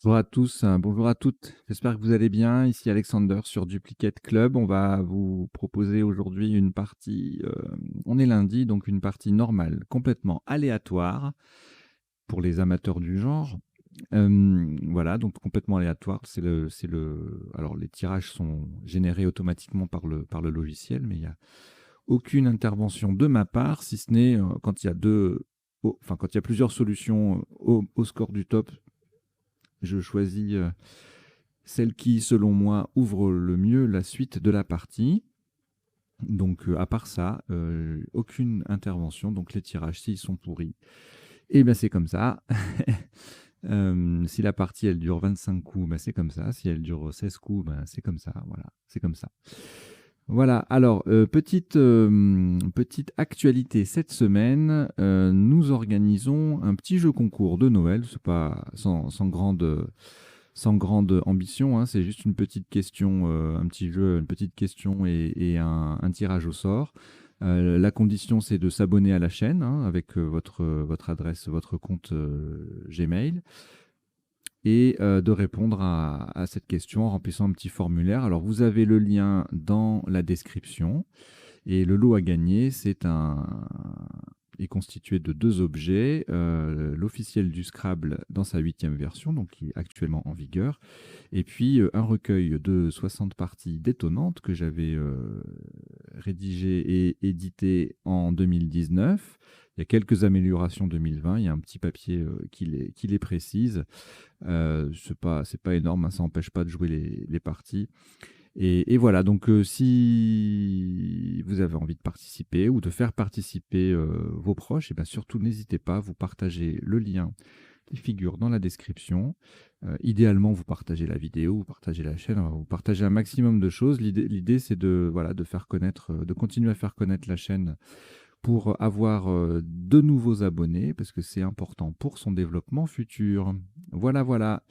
Bonjour à tous, bonjour à toutes. J'espère que vous allez bien. Ici Alexander sur Duplicate Club. On va vous proposer aujourd'hui une partie, on est lundi, donc une partie normale, complètement aléatoire pour les amateurs du genre. Voilà, donc complètement aléatoire. Alors les tirages sont générés automatiquement par le logiciel, mais il n'y a aucune intervention de ma part, si ce n'est quand il y a quand il y a plusieurs solutions au score du top. Je choisis celle qui, selon moi, ouvre le mieux la suite de la partie. Donc, à part ça, aucune intervention. Donc, les tirages, s'ils sont pourris, et ben c'est comme ça. Si la partie, elle dure 25 coups, ben c'est comme ça. Si elle dure 16 coups, ben c'est comme ça. Voilà, c'est comme ça. Voilà, alors, petite actualité cette semaine, nous organisons un petit jeu concours de Noël, c'est pas sans grande ambition, hein, c'est juste une petite question, un petit jeu, une petite question et un tirage au sort. La condition, c'est de s'abonner à la chaîne hein, avec votre adresse, votre compte Gmail et de répondre à cette question en remplissant un petit formulaire. Alors, vous avez le lien dans la description. Et le lot à gagner, est constitué de deux objets. L'officiel du Scrabble dans sa 8e version, donc qui est actuellement en vigueur, et puis un recueil de 60 parties détonnantes que j'avais rédigé et édité en 2019. Il y a quelques améliorations 2020. Il y a un petit papier qui les précise. C'est pas énorme, hein, ça n'empêche pas de jouer les parties. Et voilà, donc si vous avez envie de participer ou de faire participer vos proches, et bien surtout n'hésitez pas, vous partagez le lien qui figure dans la description. Idéalement, vous partagez la vidéo, vous partagez la chaîne, vous partagez un maximum de choses. L'idée c'est voilà, de faire connaître, de continuer à faire connaître la chaîne pour avoir de nouveaux abonnés, parce que c'est important pour son développement futur. Voilà, voilà.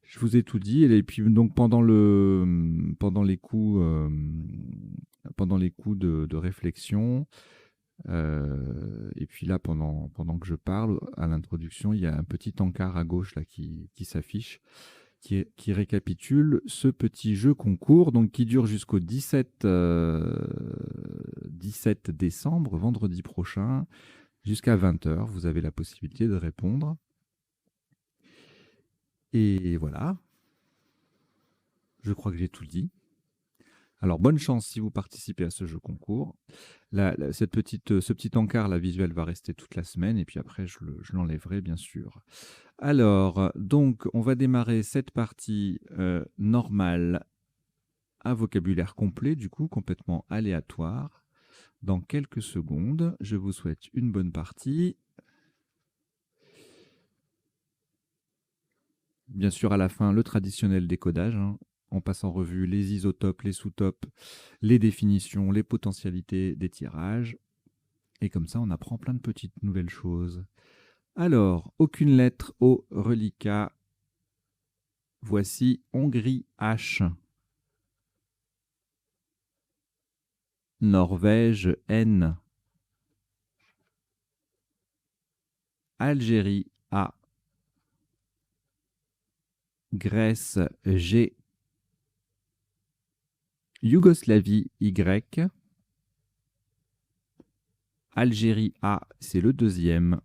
Je vous ai tout dit. Et puis donc pendant les coups de réflexion, et puis là pendant que je parle à l'introduction, il y a un petit encart à gauche là qui s'affiche, qui récapitule ce petit jeu concours, donc qui dure jusqu'au 17 décembre, vendredi prochain, jusqu'à 20 h. Vous avez la possibilité de répondre. Et voilà, je crois que j'ai tout dit. Alors, bonne chance si vous participez à ce jeu concours. Ce petit encart, la visuelle, va rester toute la semaine et puis après, je l'enlèverai, bien sûr. Alors, donc, on va démarrer cette partie normale à vocabulaire complet, du coup, complètement aléatoire. Dans quelques secondes, je vous souhaite une bonne partie. Bien sûr, à la fin, le traditionnel décodage, hein. On passe en revue les isotopes, les sous-topes, les définitions, les potentialités des tirages. Et comme ça, on apprend plein de petites nouvelles choses. Alors, aucune lettre au reliquat. Voici Hongrie H. Norvège N. Algérie A. Grèce G. Yougoslavie Y. Algérie A, c'est le deuxième.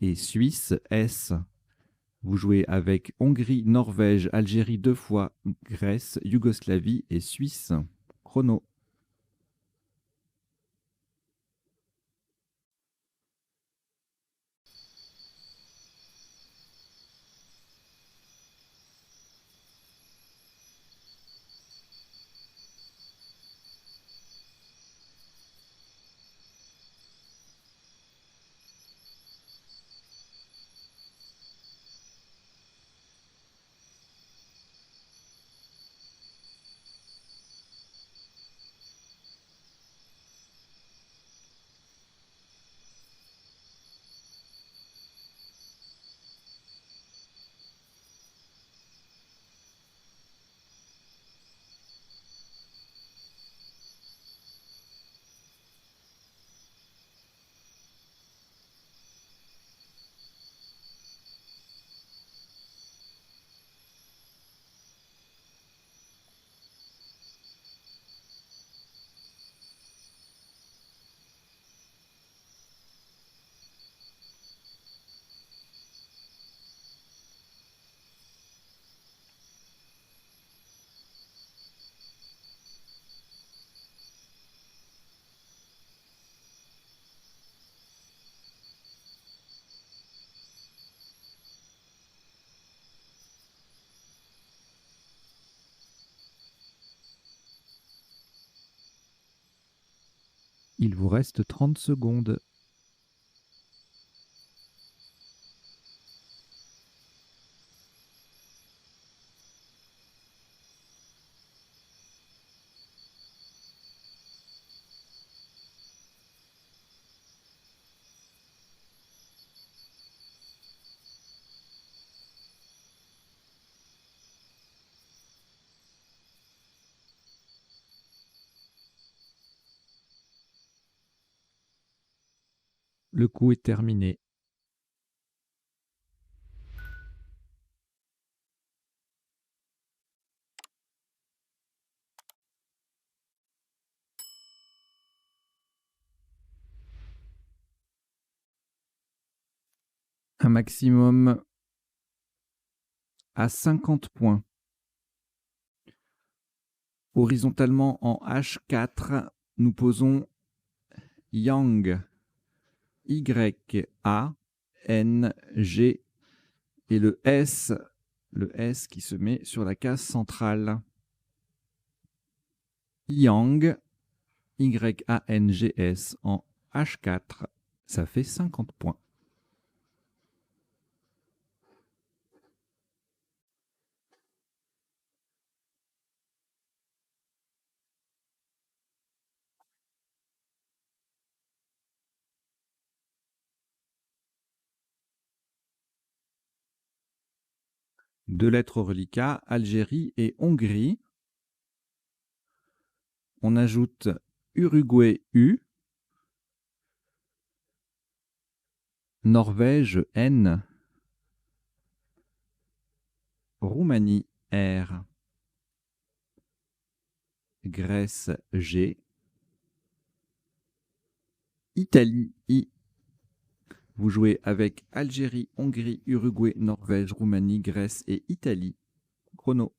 Et Suisse S. Vous jouez avec Hongrie, Norvège, Algérie 2 fois, Grèce, Yougoslavie et Suisse. Chrono. Il vous reste 30 secondes. Le coup est terminé. Un maximum à 50 points. Horizontalement en H4, nous posons Yang. Y-A-N-G et le S qui se met sur la case centrale. Yang, Y-A-N-G-S en H4, ça fait 50 points. Deux lettres reliquats, Algérie et Hongrie. On ajoute Uruguay U, Norvège N, Roumanie R, Grèce G, Italie I. Vous jouez avec Algérie, Hongrie, Uruguay, Norvège, Roumanie, Grèce et Italie. Chrono.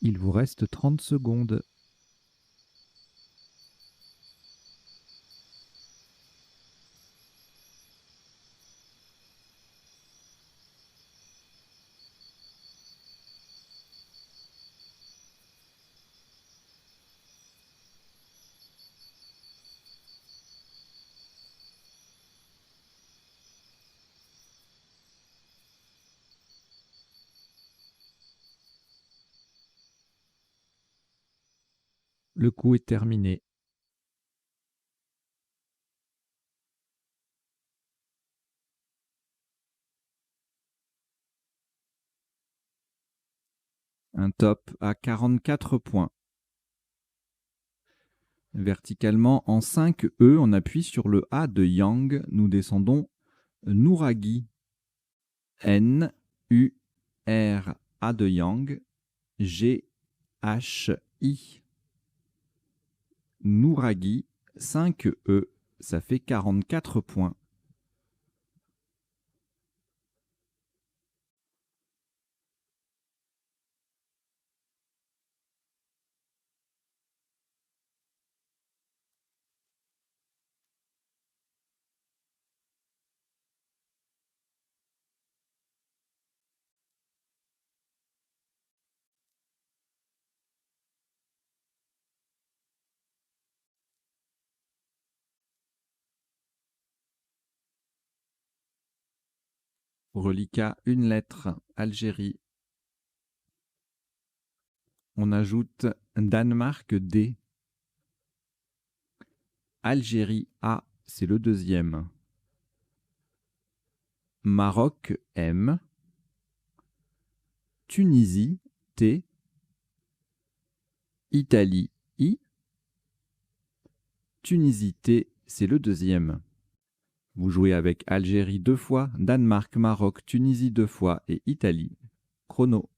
Il vous reste 30 secondes. Le coup est terminé. Un top à 44 points. Verticalement en 5 E, on appuie sur le A de Yang. Nous descendons Nouraghi. N, U, R, A de Yang. G, H, I. Nouraghi, 5 E, ça fait 44 points. Reliquat, une lettre. Algérie. On ajoute Danemark D. Algérie A, c'est le deuxième. Maroc M. Tunisie T. Italie I. Tunisie T, c'est le deuxième. Vous jouez avec Algérie 2 fois, Danemark, Maroc, Tunisie 2 fois et Italie. Chrono.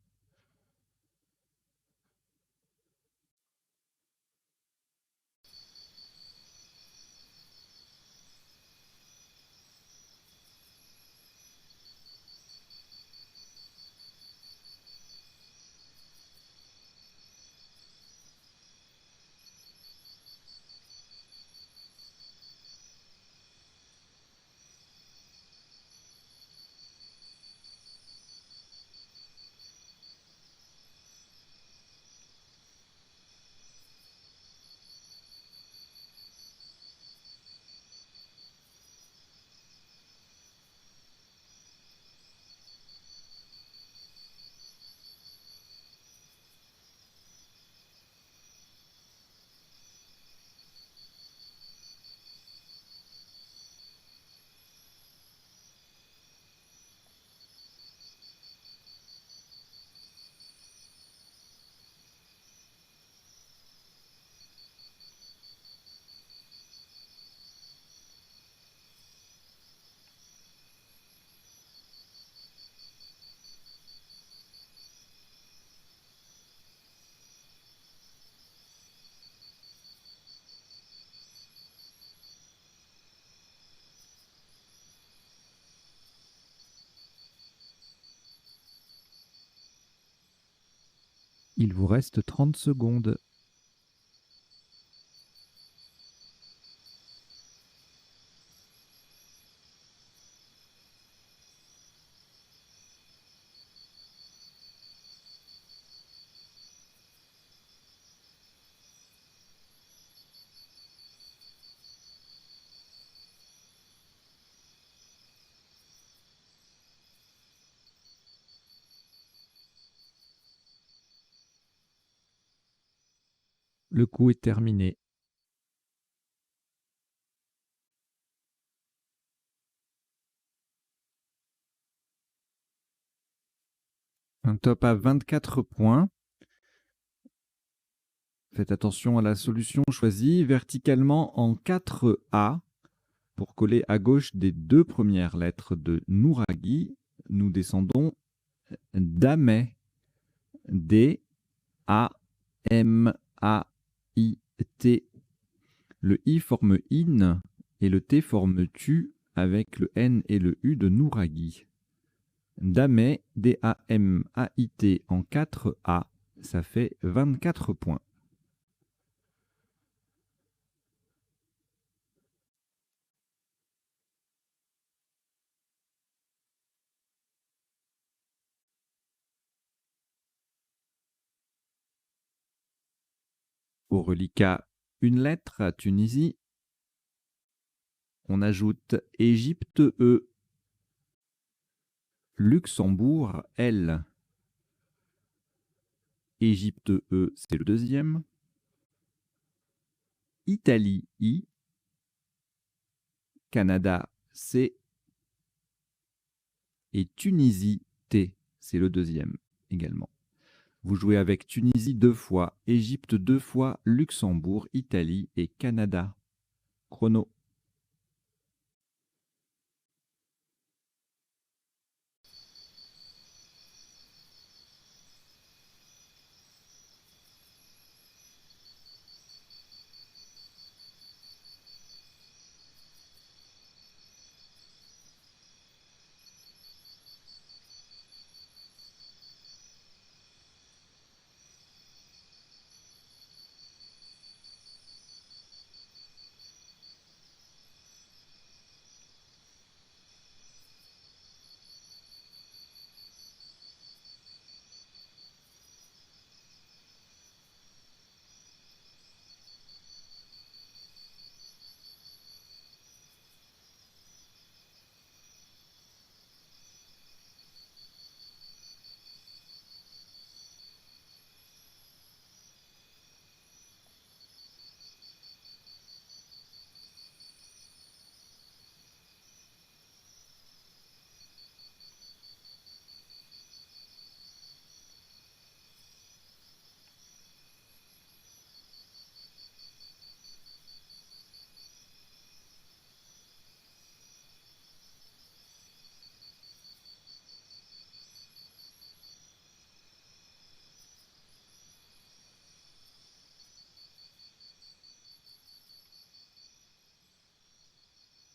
Il vous reste 30 secondes. Le coup est terminé. Un top à 24 points. Faites attention à la solution choisie verticalement en 4A pour coller à gauche des deux premières lettres de Nouraghi. Nous descendons Damay. D A M A I T. Le I forme in et le T forme tu avec le N et le U de Nouraghi. Damay, D-A-M-A-I-T en 4A, ça fait 24 points. Au reliquat, une lettre à Tunisie. On ajoute Égypte E. Luxembourg L. Égypte E, c'est le deuxième. Italie I. Canada C. Et Tunisie T, c'est le deuxième également. Vous jouez avec Tunisie 2 fois, Égypte 2 fois, Luxembourg, Italie et Canada. Chrono.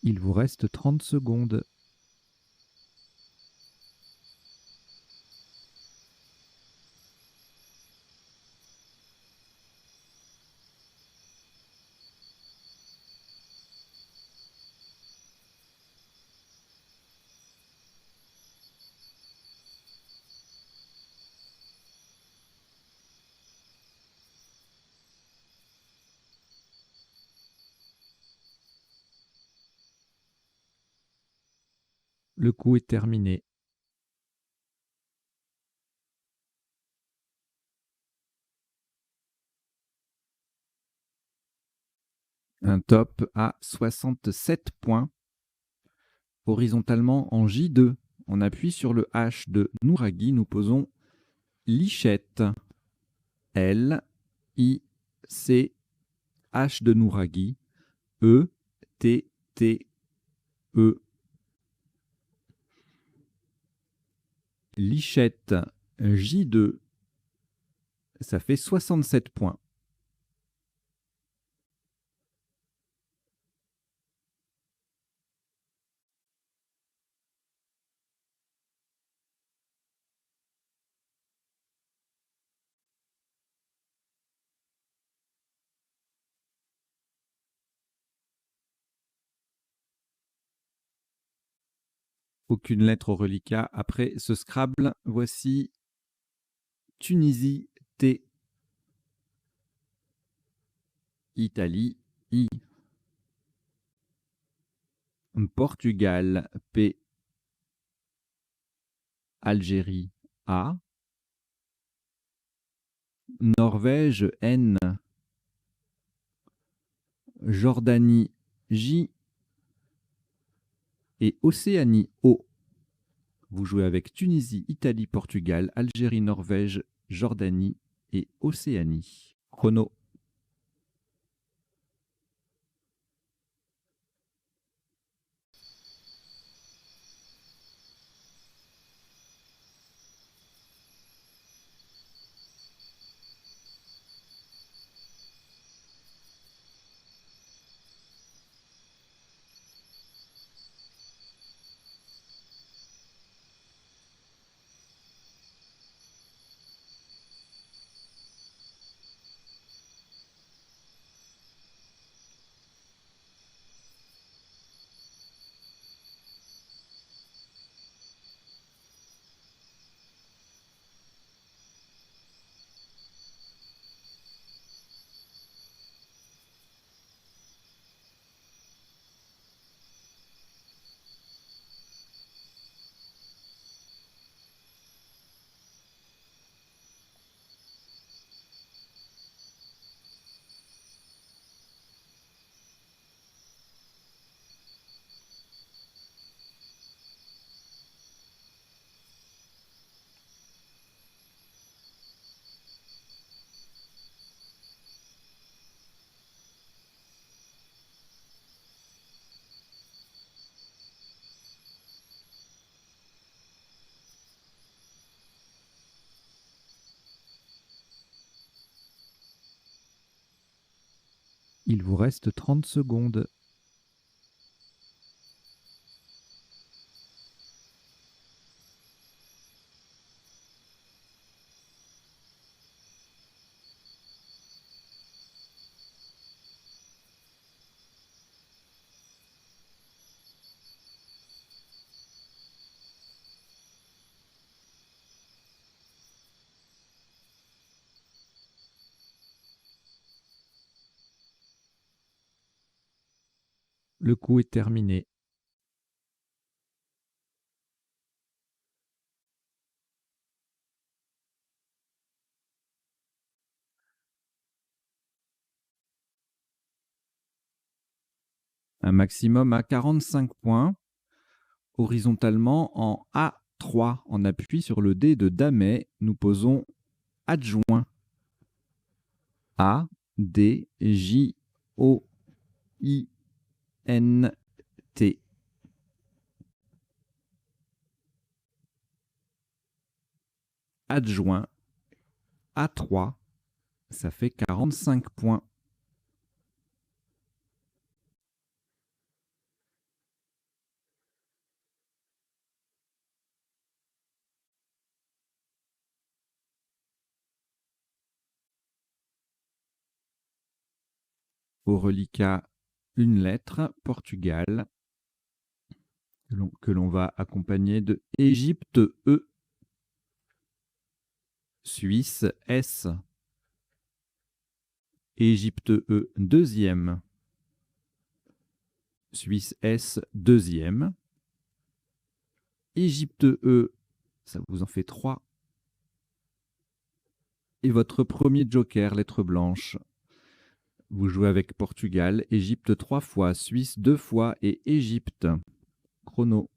Il vous reste 30 secondes. Le coup est terminé. Un top à 67 points. Horizontalement en J2, on appuie sur le H de Nouraghi, nous posons Lichette. L, I, C, H de Nouraghi, E, T, T, E. Lichette, J2, ça fait 67 points. Aucune lettre au reliquat. Après ce Scrabble, voici Tunisie, T, Italie, I, Portugal, P, Algérie, A, Norvège, N, Jordanie, J et Océanie, O. Vous jouez avec Tunisie, Italie, Portugal, Algérie, Norvège, Jordanie et Océanie. Chrono. Il vous reste 30 secondes. Le coup est terminé. Un maximum à 45 points. Horizontalement en A3, on appuie sur le D de Damet, nous posons adjoint. A, D, J, O, I, N, T. Adjoint, A3, ça fait 45 points. au reliquat une lettre, Portugal, que l'on va accompagner de Égypte, E, Suisse, S, Égypte, E, deuxième, Suisse, S, deuxième, Égypte, E, ça vous en fait 3, et votre premier joker, lettre blanche. Vous jouez avec Portugal, Égypte 3 fois, Suisse 2 fois et Égypte. Chrono.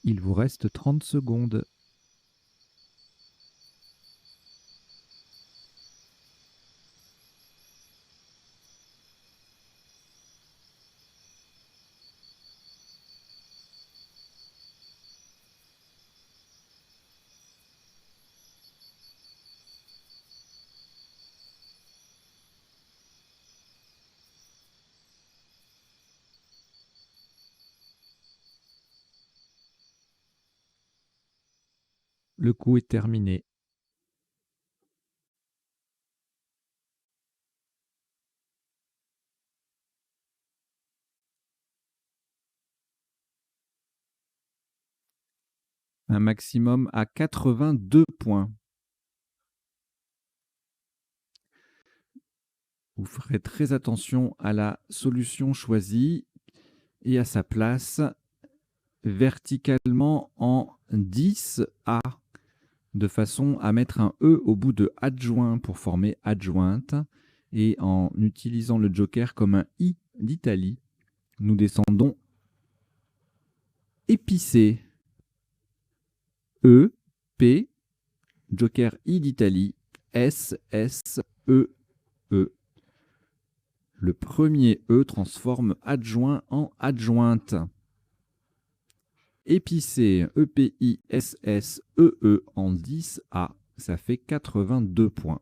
Il vous reste 30 secondes. Le coup est terminé. Un maximum à 82 points. Vous ferez très attention à la solution choisie et à sa place verticalement en 10A, de façon à mettre un E au bout de adjoint pour former adjointe, et en utilisant le joker comme un I d'Italie, nous descendons épicé. E, P, joker I d'Italie, S, S, E, E. Le premier E transforme adjoint en adjointe. Épicé, E-P-I-S-S-E-E en 10A, ça fait 82 points.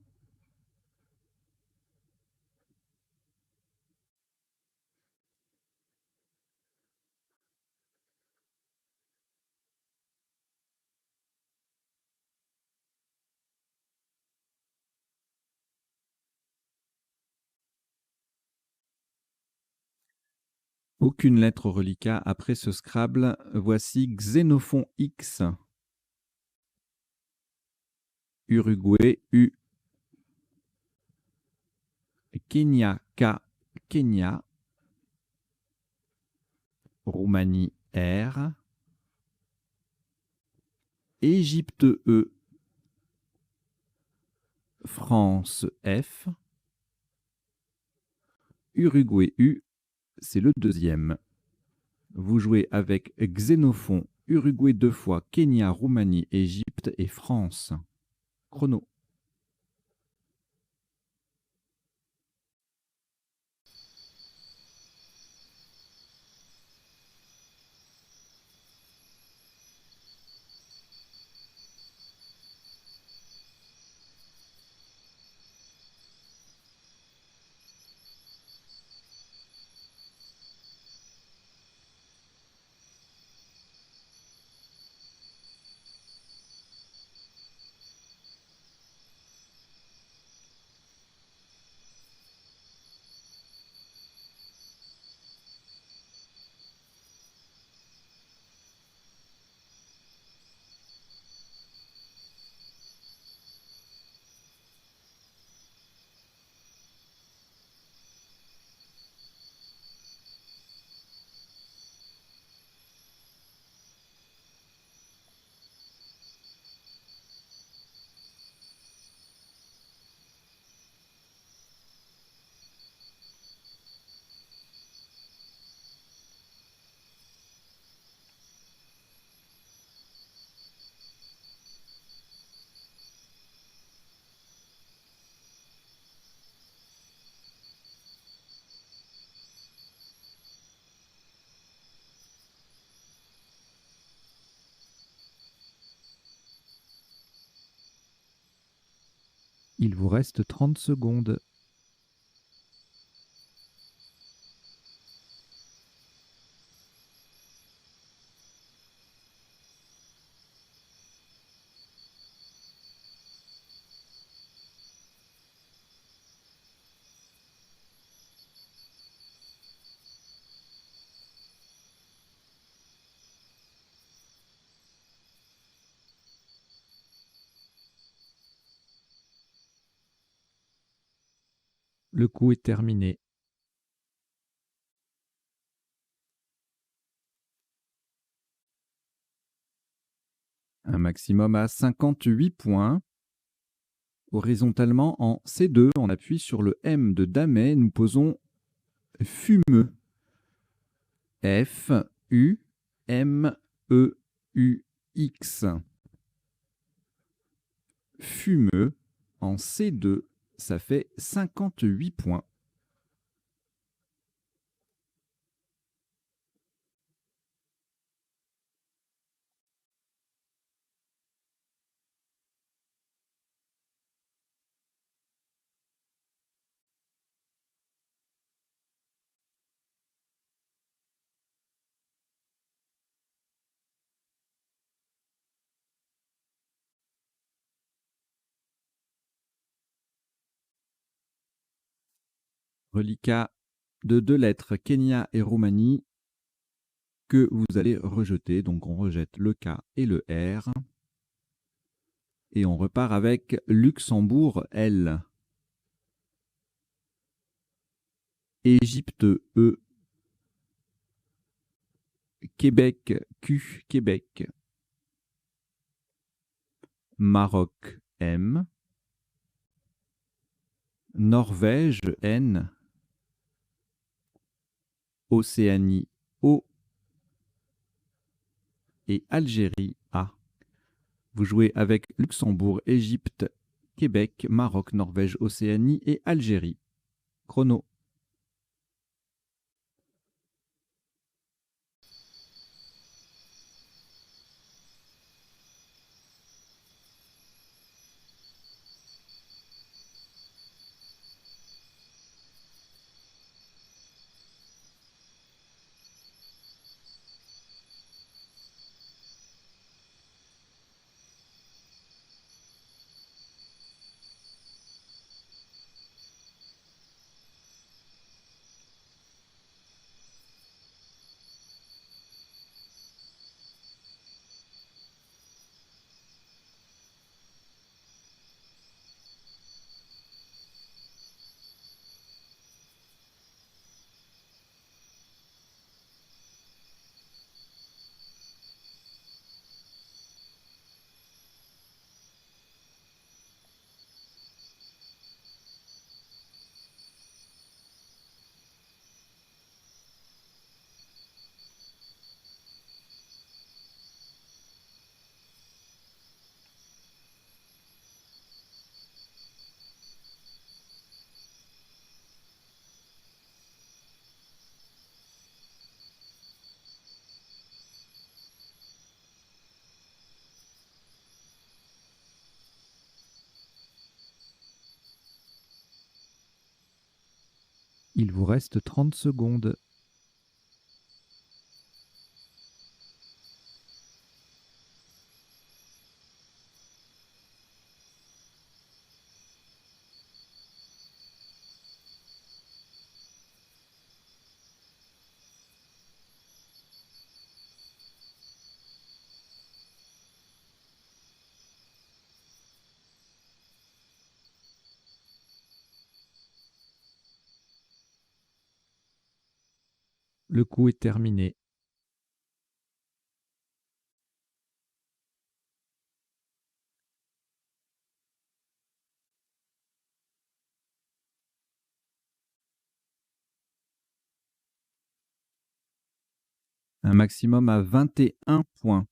Aucune lettre reliquat après ce Scrabble. Voici Xénophon X. Uruguay, U. Kenya, K. Kenya. Roumanie, R. Égypte, E. France, F. Uruguay, U. C'est le deuxième. Vous jouez avec Xénophon, Uruguay 2 fois, Kenya, Roumanie, Égypte et France. Chrono. Il vous reste 30 secondes. Le coup est terminé. Un maximum à 58 points. Horizontalement en C2, on appuie sur le M de Damet, nous posons fumeux. F, U, M, E, U, X. Fumeux en C2, ça fait 58 points. Reliquat de 2 lettres, Kenya et Roumanie, que vous allez rejeter. Donc on rejette le K et le R. Et on repart avec Luxembourg, L. Égypte, E. Québec, Q, Québec. Maroc, M. Norvège, N. Océanie, O. Et Algérie, A. Vous jouez avec Luxembourg, Égypte, Québec, Maroc, Norvège, Océanie et Algérie. Chrono. Il vous reste 30 secondes. Le coup est terminé. Un maximum à 21 points.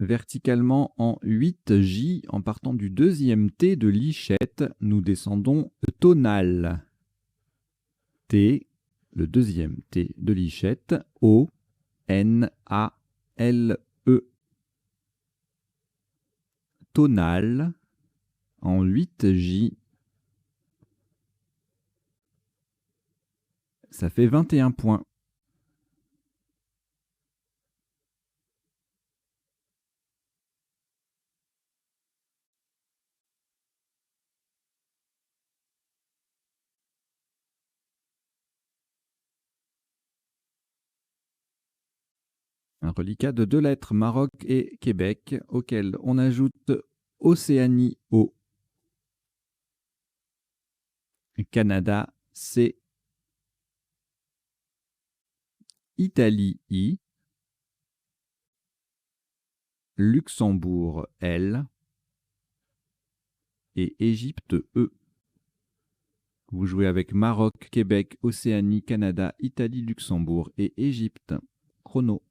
Verticalement en 8J, en partant du deuxième T de Lichette, nous descendons tonal. T, le deuxième T de Lichette, O, N, A, L, E. tonal en 8J. Ça fait 21 points. Un reliquat de 2 lettres, Maroc et Québec, auquel on ajoute Océanie O, Canada C, Italie I, Luxembourg L et Égypte E. Vous jouez avec Maroc, Québec, Océanie, Canada, Italie, Luxembourg et Égypte. Chrono.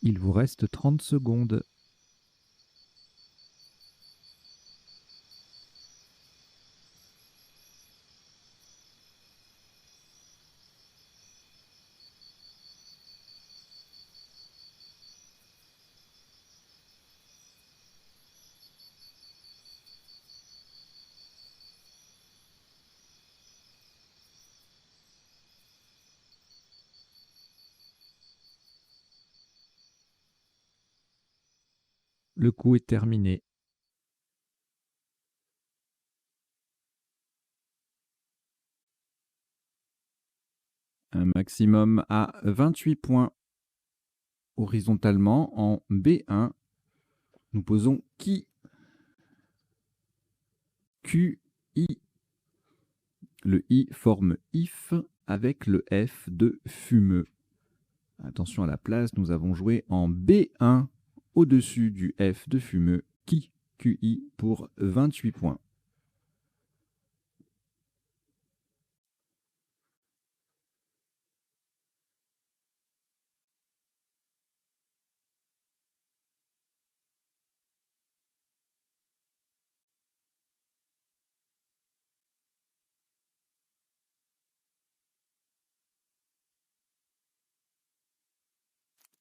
Il vous reste 30 secondes. Le coup est terminé. Un maximum à 28 points. Horizontalement, en B1, nous posons qui, Q, I. Le I forme if avec le F de fumeux. Attention à la place, nous avons joué en B1 au-dessus du F de fumeux, qui, QI pour 28 points.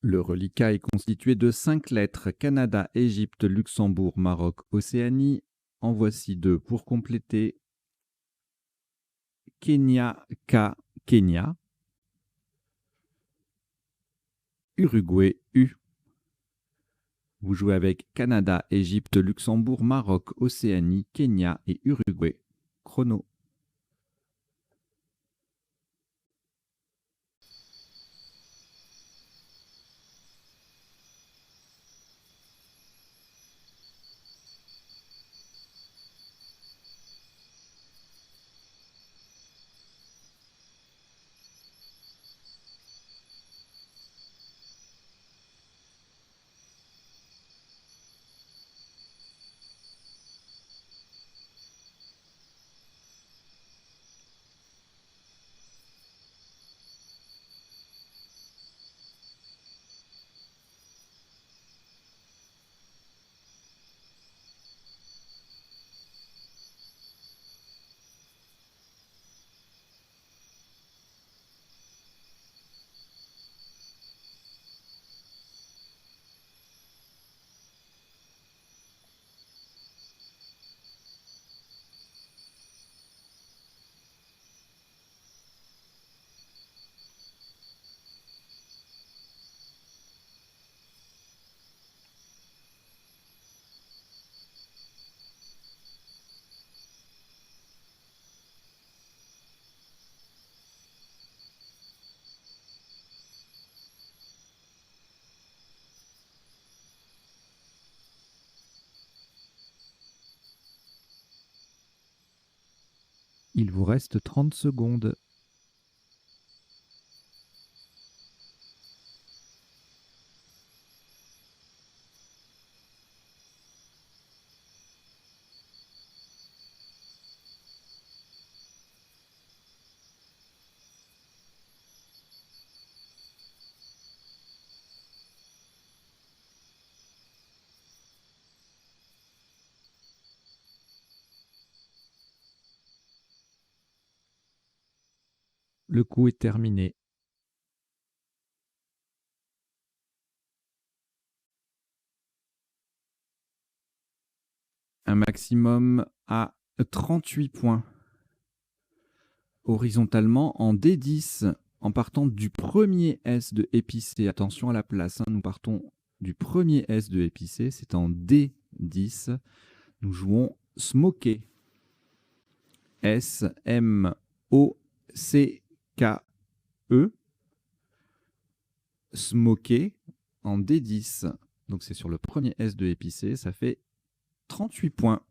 Le reliquat est constitué de 5 lettres, Canada, Égypte, Luxembourg, Maroc, Océanie. En voici 2 pour compléter. Kenya, K, Kenya. Uruguay, U. Vous jouez avec Canada, Égypte, Luxembourg, Maroc, Océanie, Kenya et Uruguay. Chrono. Il vous reste 30 secondes. Le coup est terminé. Un maximum à 38 points. Horizontalement en D10, en partant du premier S de épicé. Attention à la place, hein, nous partons du premier S de épicé, c'est en D10. Nous jouons Smoké. S-M-O-C-K-E. Smoké en D10. Donc c'est sur le premier S de épicé, ça fait 38 points.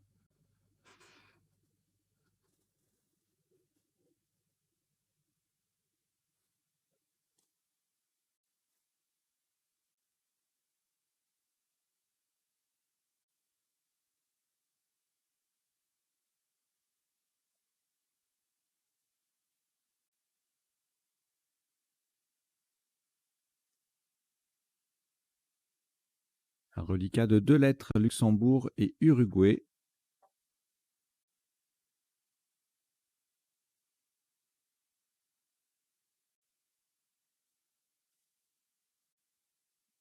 Un reliquat de 2 lettres, Luxembourg et Uruguay.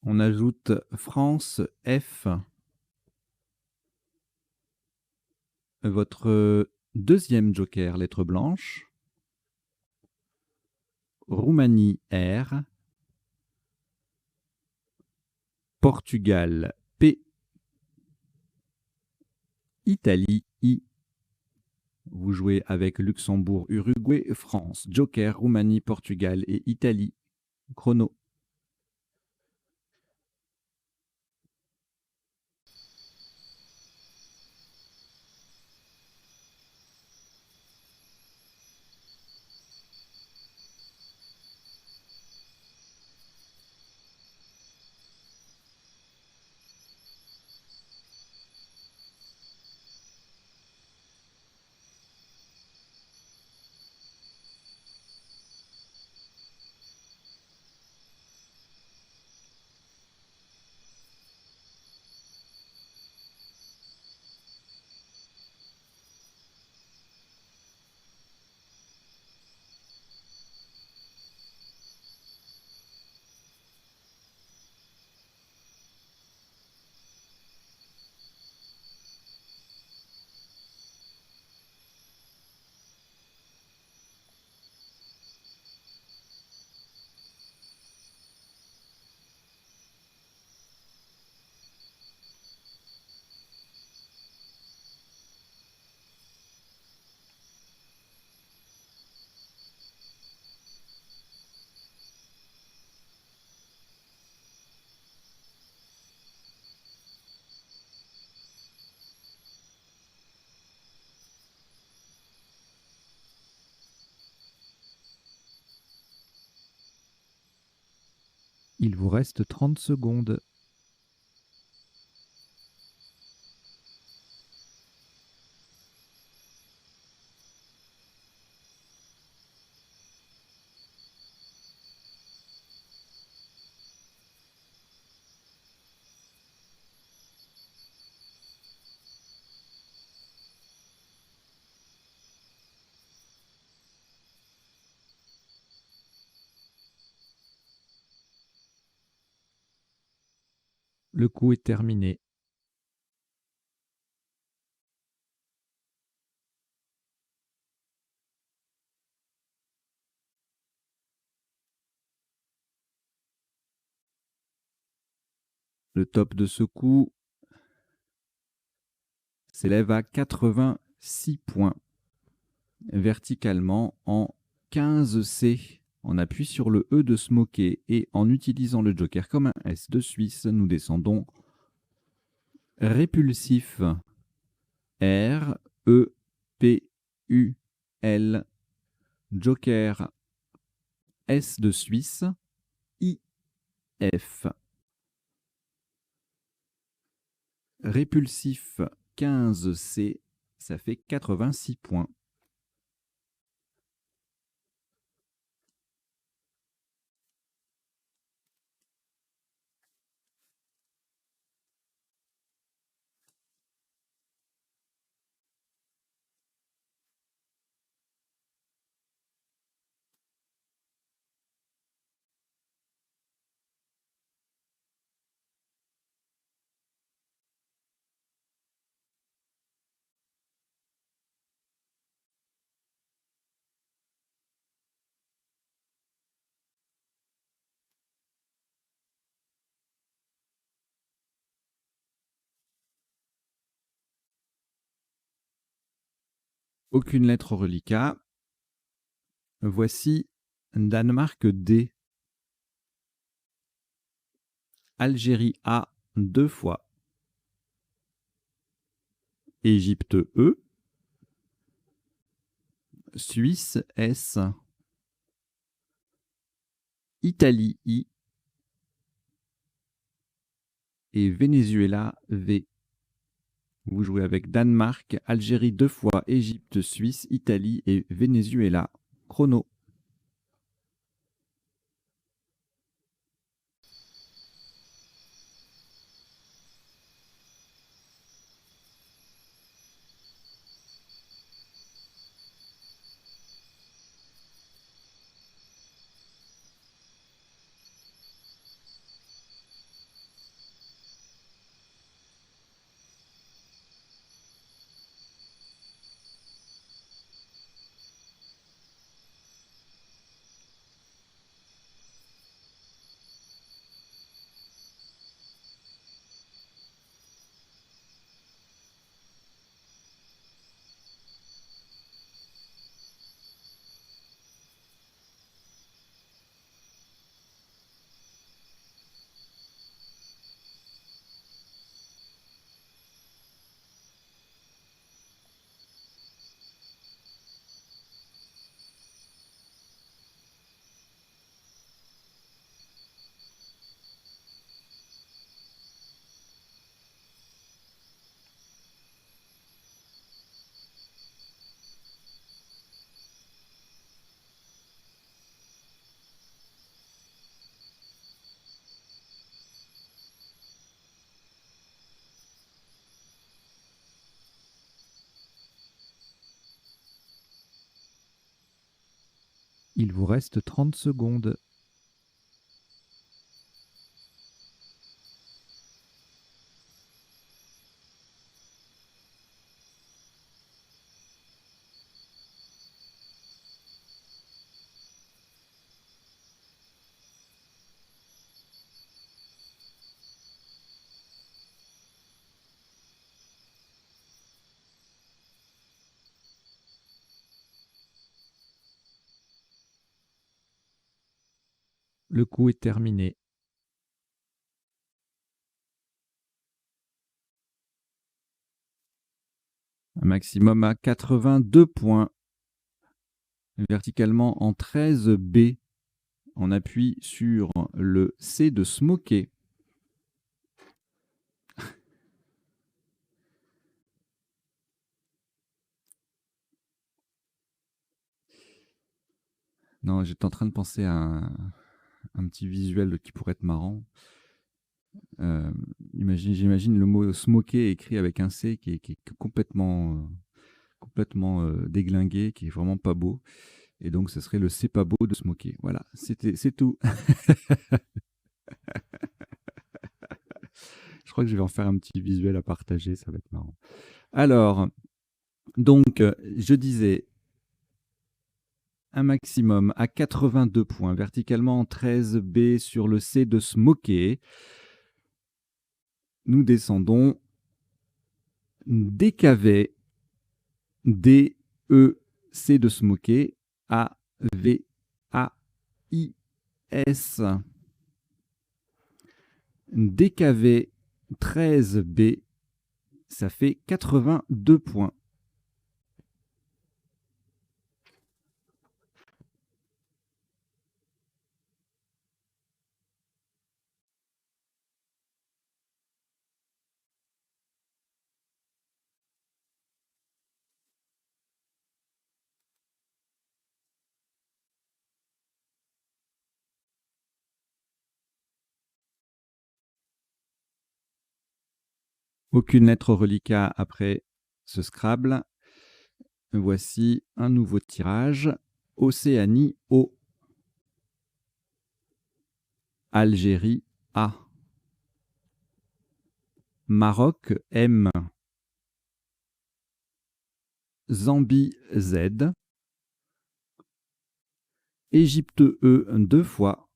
On ajoute France F. Votre deuxième joker, lettre blanche. Roumanie R. Portugal P. Italie I. Vous jouez avec Luxembourg, Uruguay, France, joker, Roumanie, Portugal et Italie. Chrono. Il vous reste 30 secondes. Le coup est terminé. Le top de ce coup s'élève à 86 points. Verticalement en 15C. On appuie sur le E de Smoké et en utilisant le joker comme un S de Suisse, nous descendons répulsif. R, E, P, U, L, joker S de Suisse, I, F. Répulsif 15C, ça fait 86 points. Aucune lettre au reliquat. Voici Danemark D. Algérie A 2 fois. Égypte E. Suisse S. Italie I. Et Venezuela V. Vous jouez avec Danemark, Algérie 2 fois, Égypte, Suisse, Italie et Venezuela. Chrono. Il vous reste 30 secondes. Le coup est terminé. Un maximum à 82 points. Verticalement en 13B. On appuie sur le C de smoker. Non, j'étais en train de penser à un petit visuel qui pourrait être marrant. J'imagine le mot smoker écrit avec un C qui est complètement déglingué, qui est vraiment pas beau. Et donc, ce serait le c'est pas beau de smoker. Voilà, c'est tout. Je crois que je vais en faire un petit visuel à partager, ça va être marrant. Alors, donc, je disais un maximum à 82 points, verticalement en 13B sur le C de smoker. Nous descendons DKV, D, E, C de smoker, A, V, A, I, S. DKV 13B, ça fait 82 points. Aucune lettre reliquat après ce Scrabble. Voici un nouveau tirage. Océanie O. Algérie A. Maroc M. Zambie Z. Égypte E 2 fois.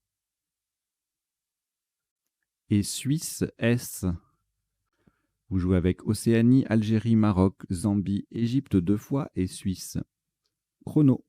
Et Suisse S. Vous jouez avec Océanie, Algérie, Maroc, Zambie, Égypte 2 fois et Suisse. Chrono.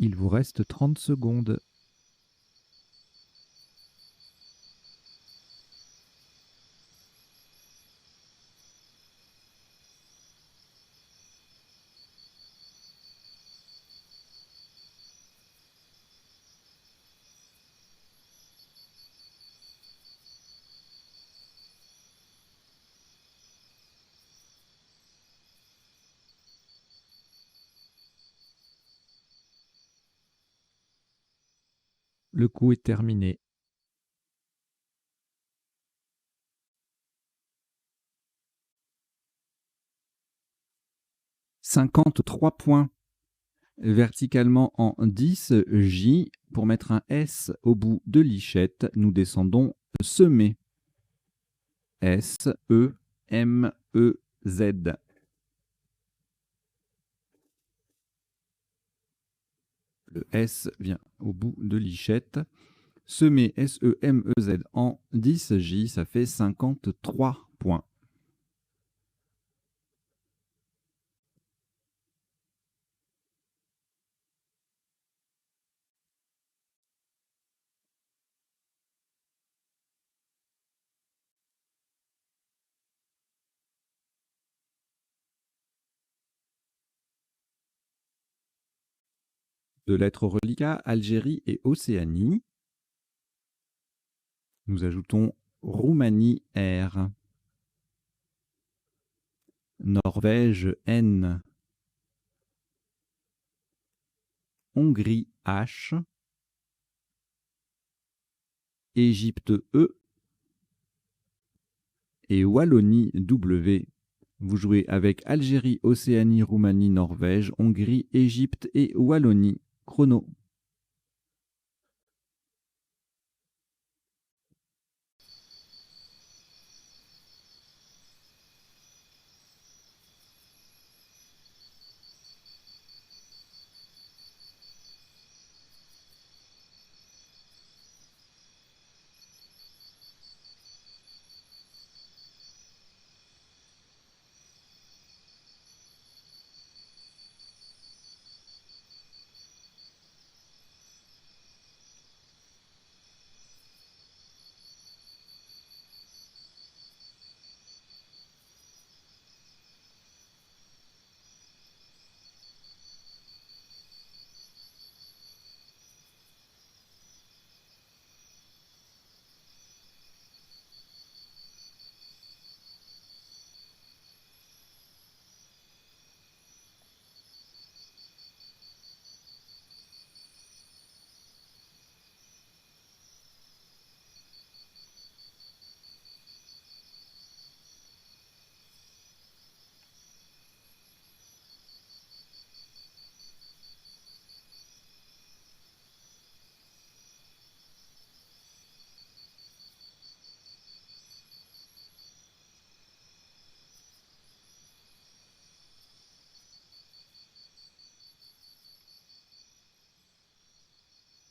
Il vous reste 30 secondes. Le coup est terminé. 53 points. Verticalement en 10 J. Pour mettre un S au bout de lichette, nous descendons semer. S-E-M-E-Z. Le S vient au bout de lichette. Semer S-E-M-E-Z en 10 J, ça fait 53 points. De lettres reliquats, Algérie et Océanie. Nous ajoutons Roumanie R. Norvège N. Hongrie H. Égypte E. Et Wallonie W. Vous jouez avec Algérie, Océanie, Roumanie, Norvège, Hongrie, Égypte et Wallonie. Chrono.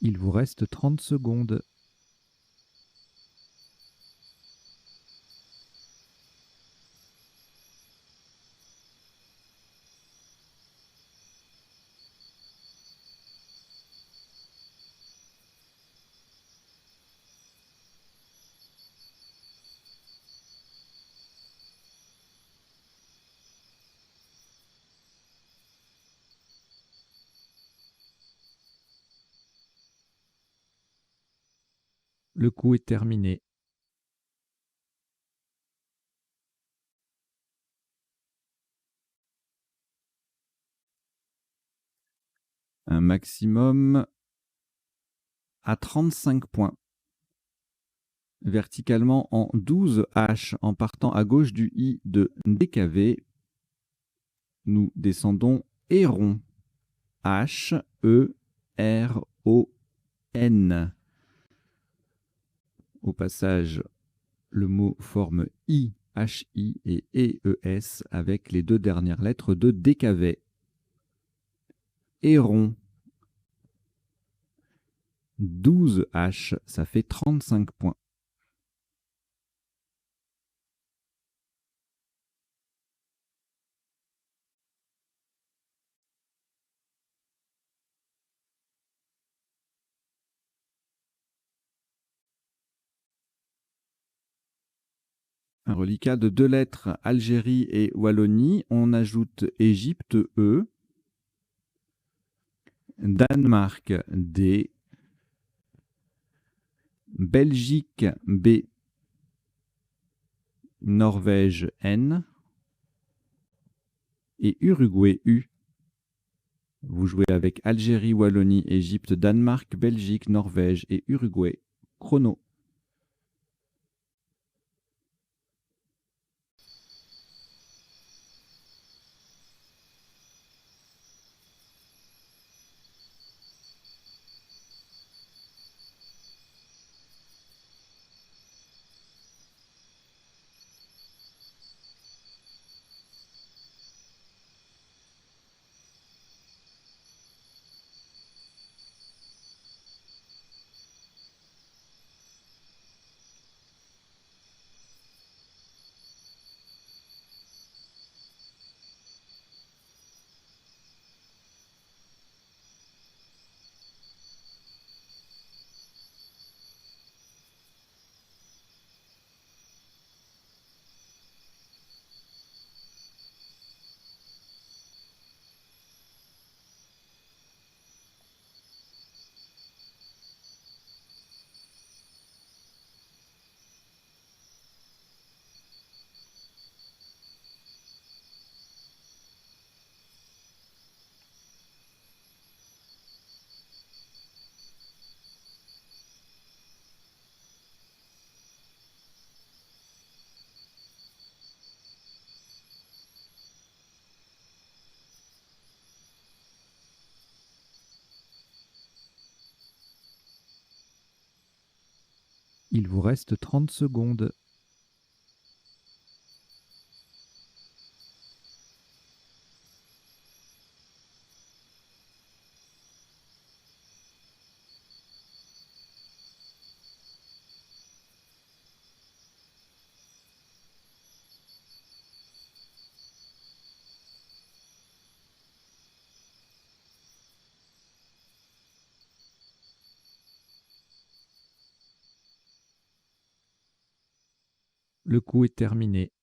Il vous reste 30 secondes. Le coup est terminé. Un maximum à 35 points. Verticalement en 12 H en partant à gauche du I de DKV. Nous descendons Héron. H-E-R-O-N. Au passage, le mot forme I, H-I et E-E-S avec les deux dernières lettres de DKV. Héron. 12 H, ça fait 35 points. Un reliquat de 2 lettres, Algérie et Wallonie. On ajoute Égypte, E. Danemark, D. Belgique, B. Norvège, N. Et Uruguay, U. Vous jouez avec Algérie, Wallonie, Égypte, Danemark, Belgique, Norvège et Uruguay. Chrono. Il vous reste 30 secondes. Le coup est terminé.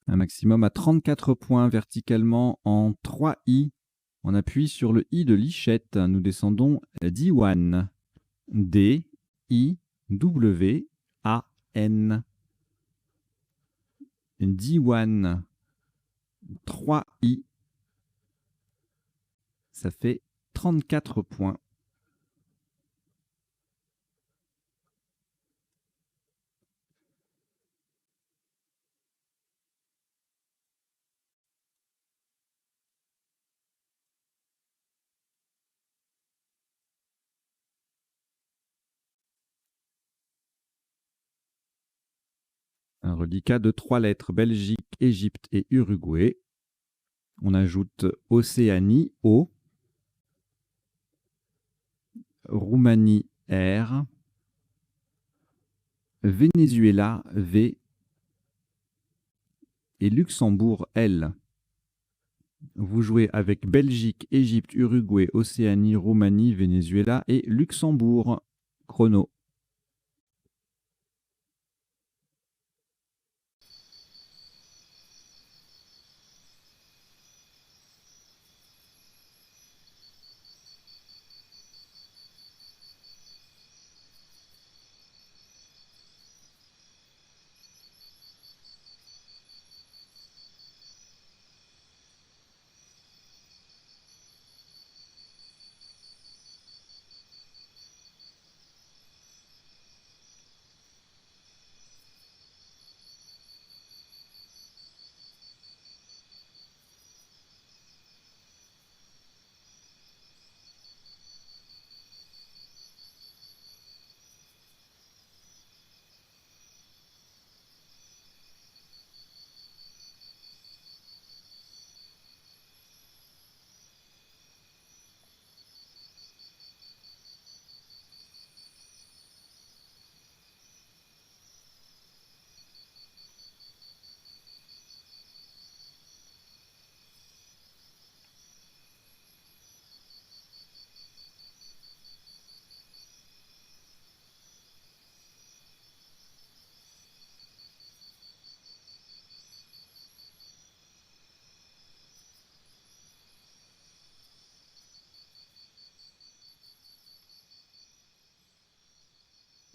Un maximum à 34 points verticalement en 3 I. On appuie sur le I de Lichette. Nous descendons Diwan. D-I-W-A-N. Diwan. 3 I. Ça fait 34 points. reliquat de 3 lettres, Belgique, Égypte et Uruguay. On ajoute Océanie, O, Roumanie, R, Venezuela, V, et Luxembourg, L. Vous jouez avec Belgique, Égypte, Uruguay, Océanie, Roumanie, Venezuela et Luxembourg. Chrono.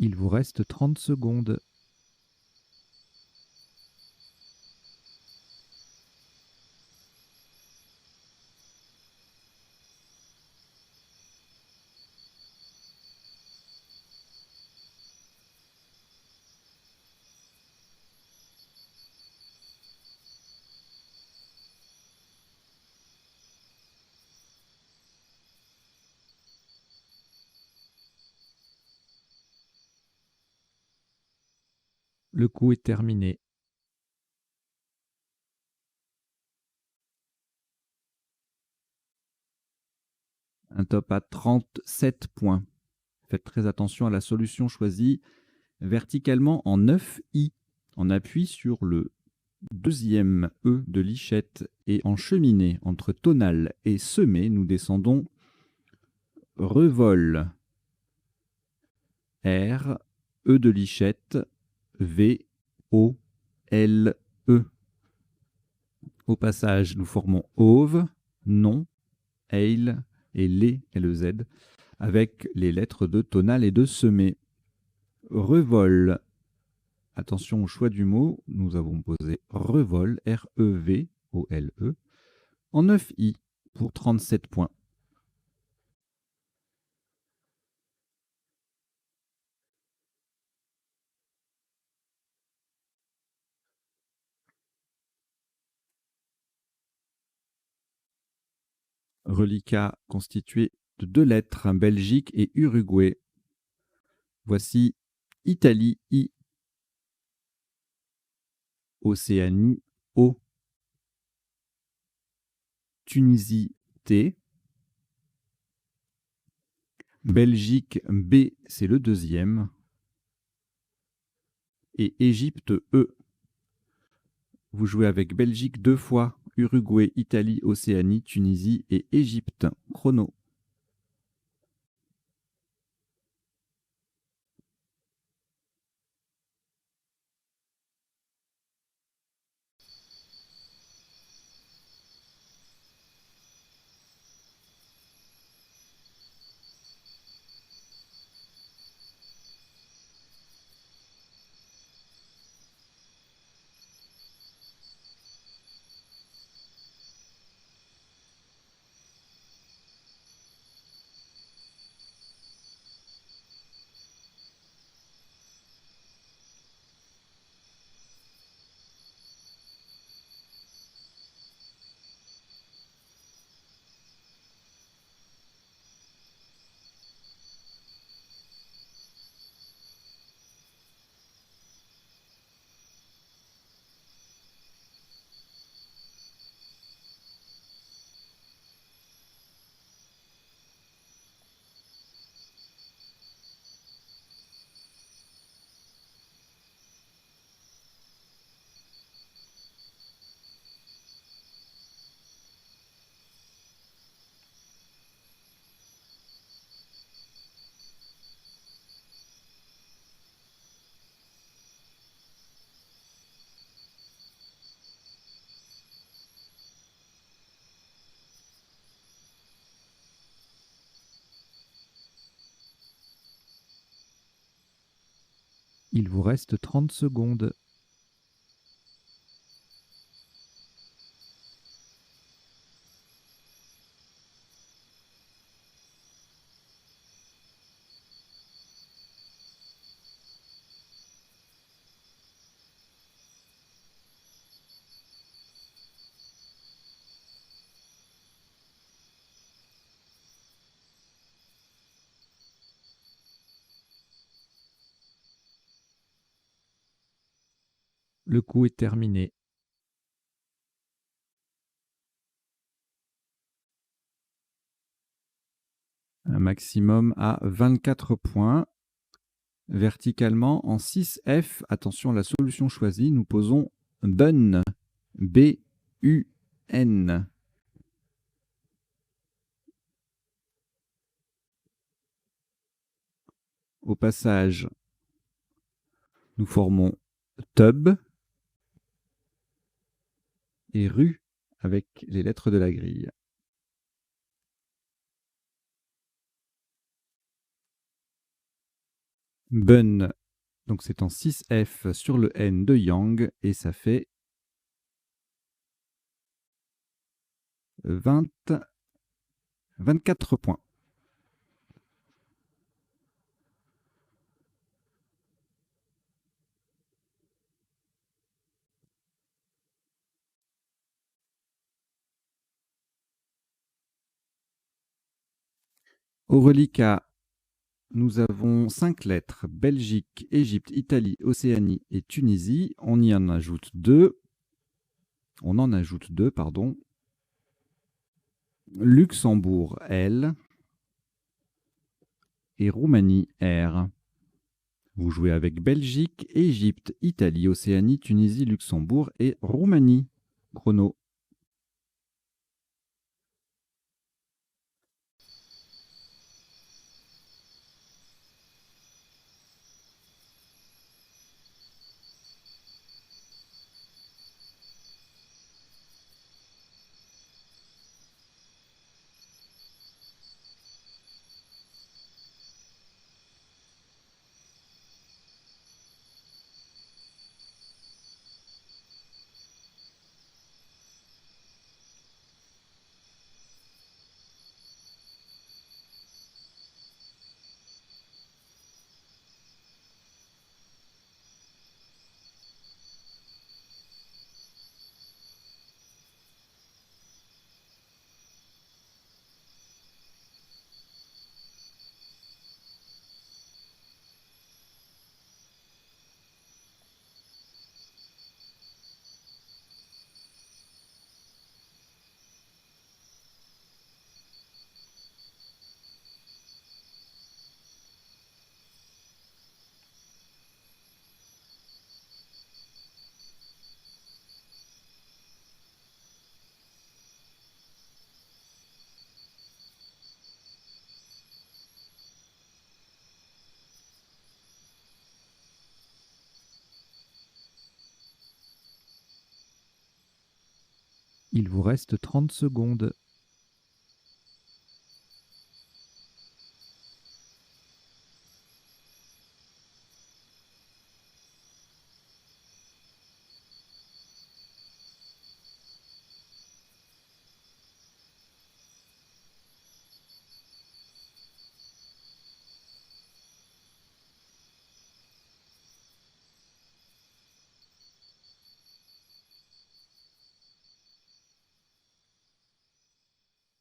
Il vous reste 30 secondes. Le coup est terminé. Un top à 37 points. Faites très attention à la solution choisie verticalement en 9i. On appuie sur le deuxième E de lichette et en cheminée entre tonal et semé, nous descendons revol, R, E de lichette, V, O, L, E. Au passage, nous formons auve, non, eil et lé, L-E-Z, avec les lettres de tonal et de semé. Revol. Attention au choix du mot, nous avons posé revol, R-E-V-O-L-E, en 9i pour 37 points. Reliquat constitué de 2 lettres, Belgique et Uruguay. Voici Italie, I, Océanie, O, Tunisie, T, Belgique, B, c'est le deuxième, et Égypte, E. Vous jouez avec Belgique 2 fois, Uruguay, Italie, Océanie, Tunisie et Égypte. Chrono. Il vous reste 30 secondes. Le coup est terminé. Un maximum à 24 points. Verticalement, en 6F, attention, la solution choisie, nous posons BUN. B-U-N. Au passage, nous formons TUB et rue avec les lettres de la grille. BUN, donc c'est en 6F sur le N de Yang et ça fait 24 points. Au reliquat, nous avons 5 lettres: Belgique, Égypte, Italie, Océanie et Tunisie. On en ajoute 2. Luxembourg, L. Et Roumanie, R. Vous jouez avec Belgique, Égypte, Italie, Océanie, Tunisie, Luxembourg et Roumanie. Chrono. Il vous reste 30 secondes.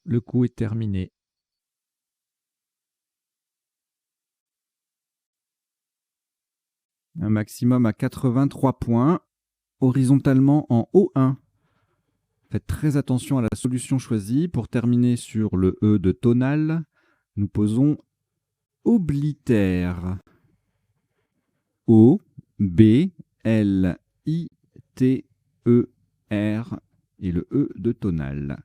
Le coup est terminé. Un maximum à 83 points. Horizontalement en O1. Faites très attention à la solution choisie. Pour terminer sur le E de tonal, nous posons oblitère. O, B, L, I, T, E, R et le E de tonal.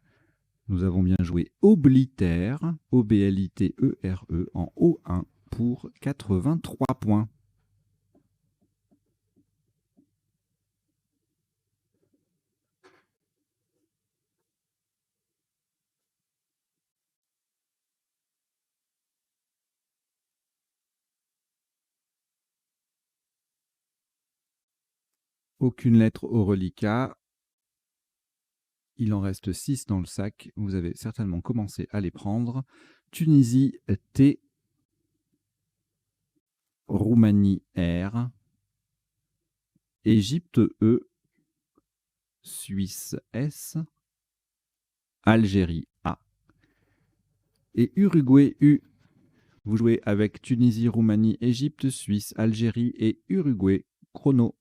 Nous avons bien joué oblitère, O-B-L-I-T-E-R-E en O1 pour 83 points. Aucune lettre au reliquat. Il en reste 6 dans le sac. Vous avez certainement commencé à les prendre. Tunisie T, Roumanie R, Égypte E, Suisse S, Algérie A et Uruguay U. Vous jouez avec Tunisie, Roumanie, Égypte, Suisse, Algérie et Uruguay. Chrono.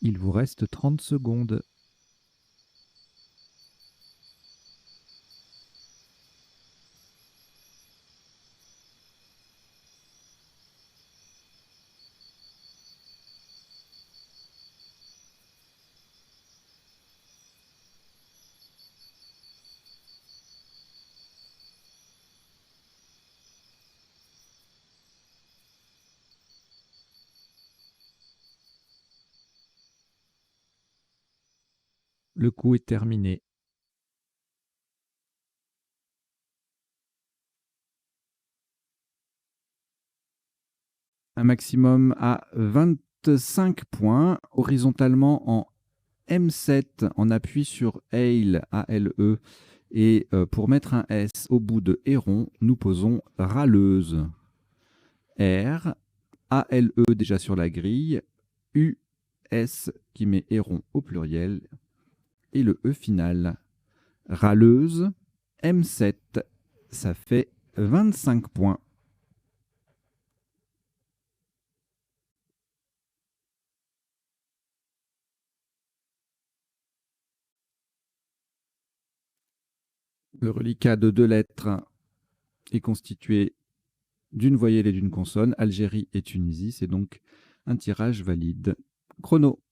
Il vous reste 30 secondes. Le coup est terminé. Un maximum à 25 points, horizontalement en M7, en appui sur ALE, A-L-E. Et pour mettre un S au bout de héron, nous posons râleuse. R, A-L-E déjà sur la grille, U, S qui met héron au pluriel, et le E final. Râleuse, M7, ça fait 25 points. Le reliquat de 2 lettres est constitué d'une voyelle et d'une consonne, Algérie et Tunisie, c'est donc un tirage valide. Chrono.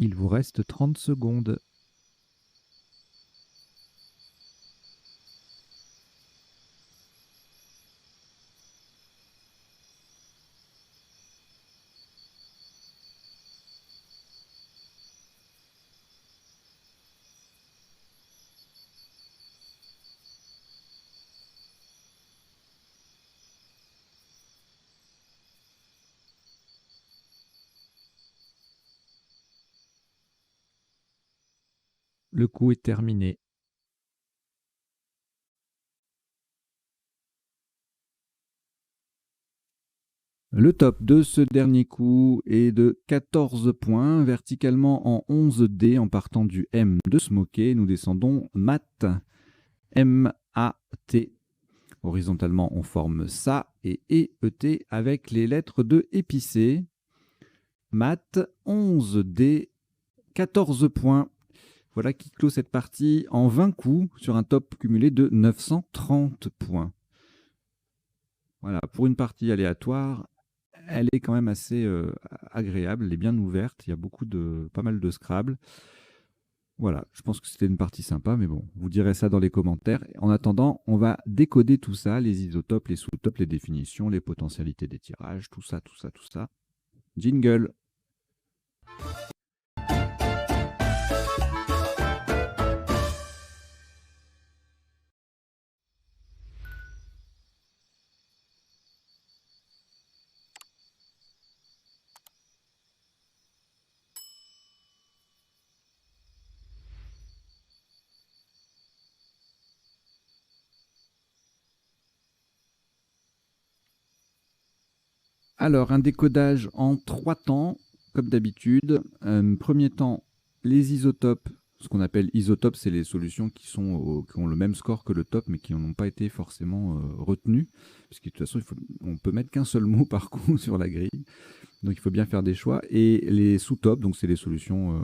Il vous reste 30 secondes. Le coup est terminé. Le top de ce dernier coup est de 14 points, verticalement en 11 dés en partant du M de Smoké. Nous descendons mat, M-A-T. Horizontalement, on forme SA et E-E-T avec les lettres de épicé. Mat, 11 dés, 14 points. Voilà qui clôt cette partie en 20 coups sur un top cumulé de 930 points. Voilà, pour une partie aléatoire, elle est quand même assez agréable, elle est bien ouverte, il y a pas mal de Scrabble. Voilà, je pense que c'était une partie sympa, mais bon, vous direz ça dans les commentaires. En attendant, on va décoder tout ça, les isotopes, les sous-topes, les définitions, les potentialités des tirages, tout ça, tout ça, tout ça. Jingle. Alors, un décodage en 3 temps, comme d'habitude. Premier temps, les isotopes. Ce qu'on appelle isotopes, c'est les solutions qui ont le même score que le top, mais qui n'ont pas été forcément retenues. Parce que de toute façon, on peut mettre qu'un seul mot par coup sur la grille. Donc il faut bien faire des choix. Et les sous-tops, donc c'est les solutions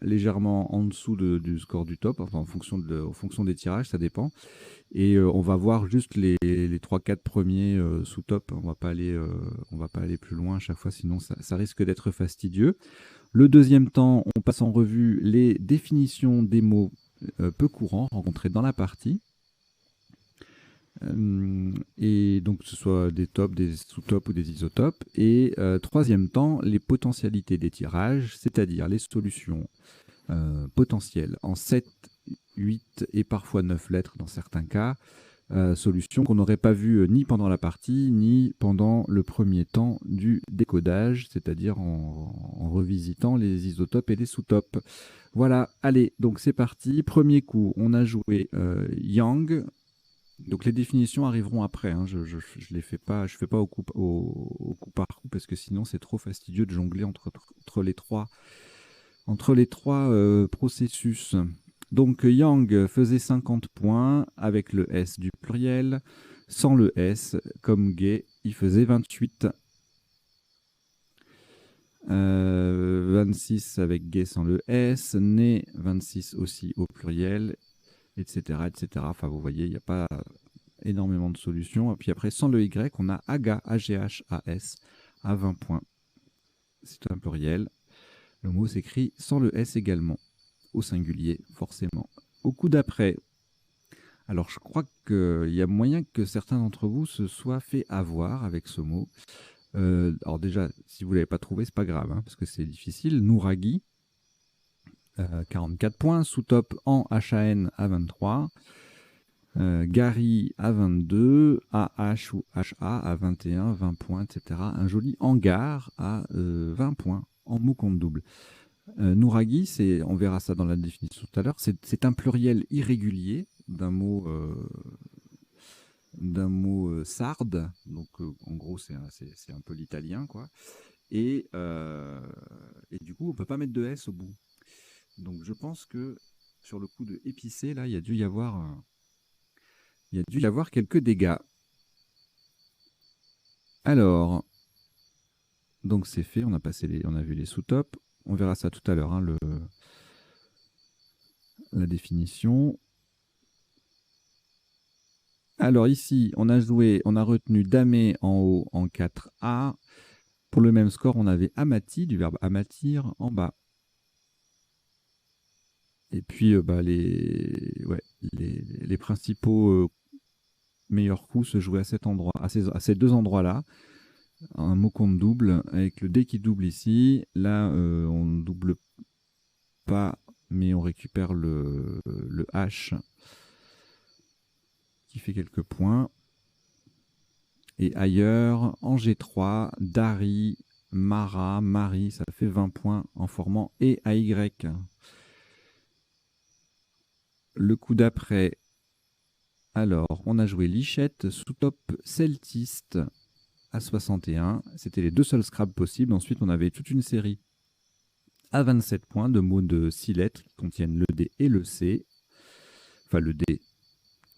légèrement en dessous du score du top, enfin en fonction des tirages, ça dépend. Et on va voir juste les 3-4 premiers sous-top. On va pas aller plus loin à chaque fois, sinon ça risque d'être fastidieux. Le deuxième temps, on passe en revue les définitions des mots peu courants rencontrés dans la partie. Et donc que ce soit des tops, des sous-tops ou des isotopes. Et troisième temps, les potentialités des tirages, c'est-à-dire les solutions potentielles en 7, 8 et parfois 9 lettres dans certains cas. Solutions qu'on n'aurait pas vues ni pendant la partie, ni pendant le premier temps du décodage, c'est-à-dire en revisitant les isotopes et les sous-topes. Voilà, allez, donc c'est parti. Premier coup, on a joué Yang. Donc les définitions arriveront après, hein. Je les fais pas, je fais pas au coup par coup parce que sinon c'est trop fastidieux de jongler entre les trois processus. Donc Yang faisait 50 points avec le S du pluriel. Sans le S, comme gay, il faisait 28. 26 avec gay sans le S. Né, 26 aussi au pluriel, etc. etc. Enfin, vous voyez, il n'y a pas énormément de solutions. Et puis après, sans le Y, on a AGA, A-G-H-A-S, à 20 points. C'est un pluriel. Le mot s'écrit sans le S également, au singulier, forcément. Au coup d'après, alors je crois qu'il y a moyen que certains d'entre vous se soient fait avoir avec ce mot. Alors déjà, si vous ne l'avez pas trouvé, c'est pas grave, hein, parce que c'est difficile. Nouraghi, 44 points. Sous-top en HAN à 23. Gary à 22, AH ou HA à 21, 20 points, etc. Un joli hangar à 20 points en mot compte double. Nouraghi, on verra ça dans la définition tout à l'heure, c'est un pluriel irrégulier d'un mot sarde, donc en gros c'est un peu l'italien, quoi. Et du coup on peut pas mettre de S au bout. Donc je pense que sur le coup de épicé, là, il y a dû y avoir quelques dégâts. Alors, donc c'est fait, on a vu les sous-tops. On verra ça tout à l'heure, hein, la définition. Alors ici, on a retenu damé en haut en 4A. Pour le même score, on avait amati, du verbe amatir, en bas. Et puis, ouais, les principaux meilleurs coups se jouaient à cet endroit, à ces deux endroits-là. Un mot compte double, avec le dé qui double ici. Là, on ne double pas, mais on récupère le H qui fait quelques points. Et ailleurs, en G3, Dari, Mara, Marie, ça fait 20 points en formant E AY. Le coup d'après, alors, on a joué Lichette sous top celtiste à 61. C'était les deux seuls Scrabble possibles. Ensuite, on avait toute une série à 27 points de mots de 6 lettres qui contiennent le D et le C. Enfin, le D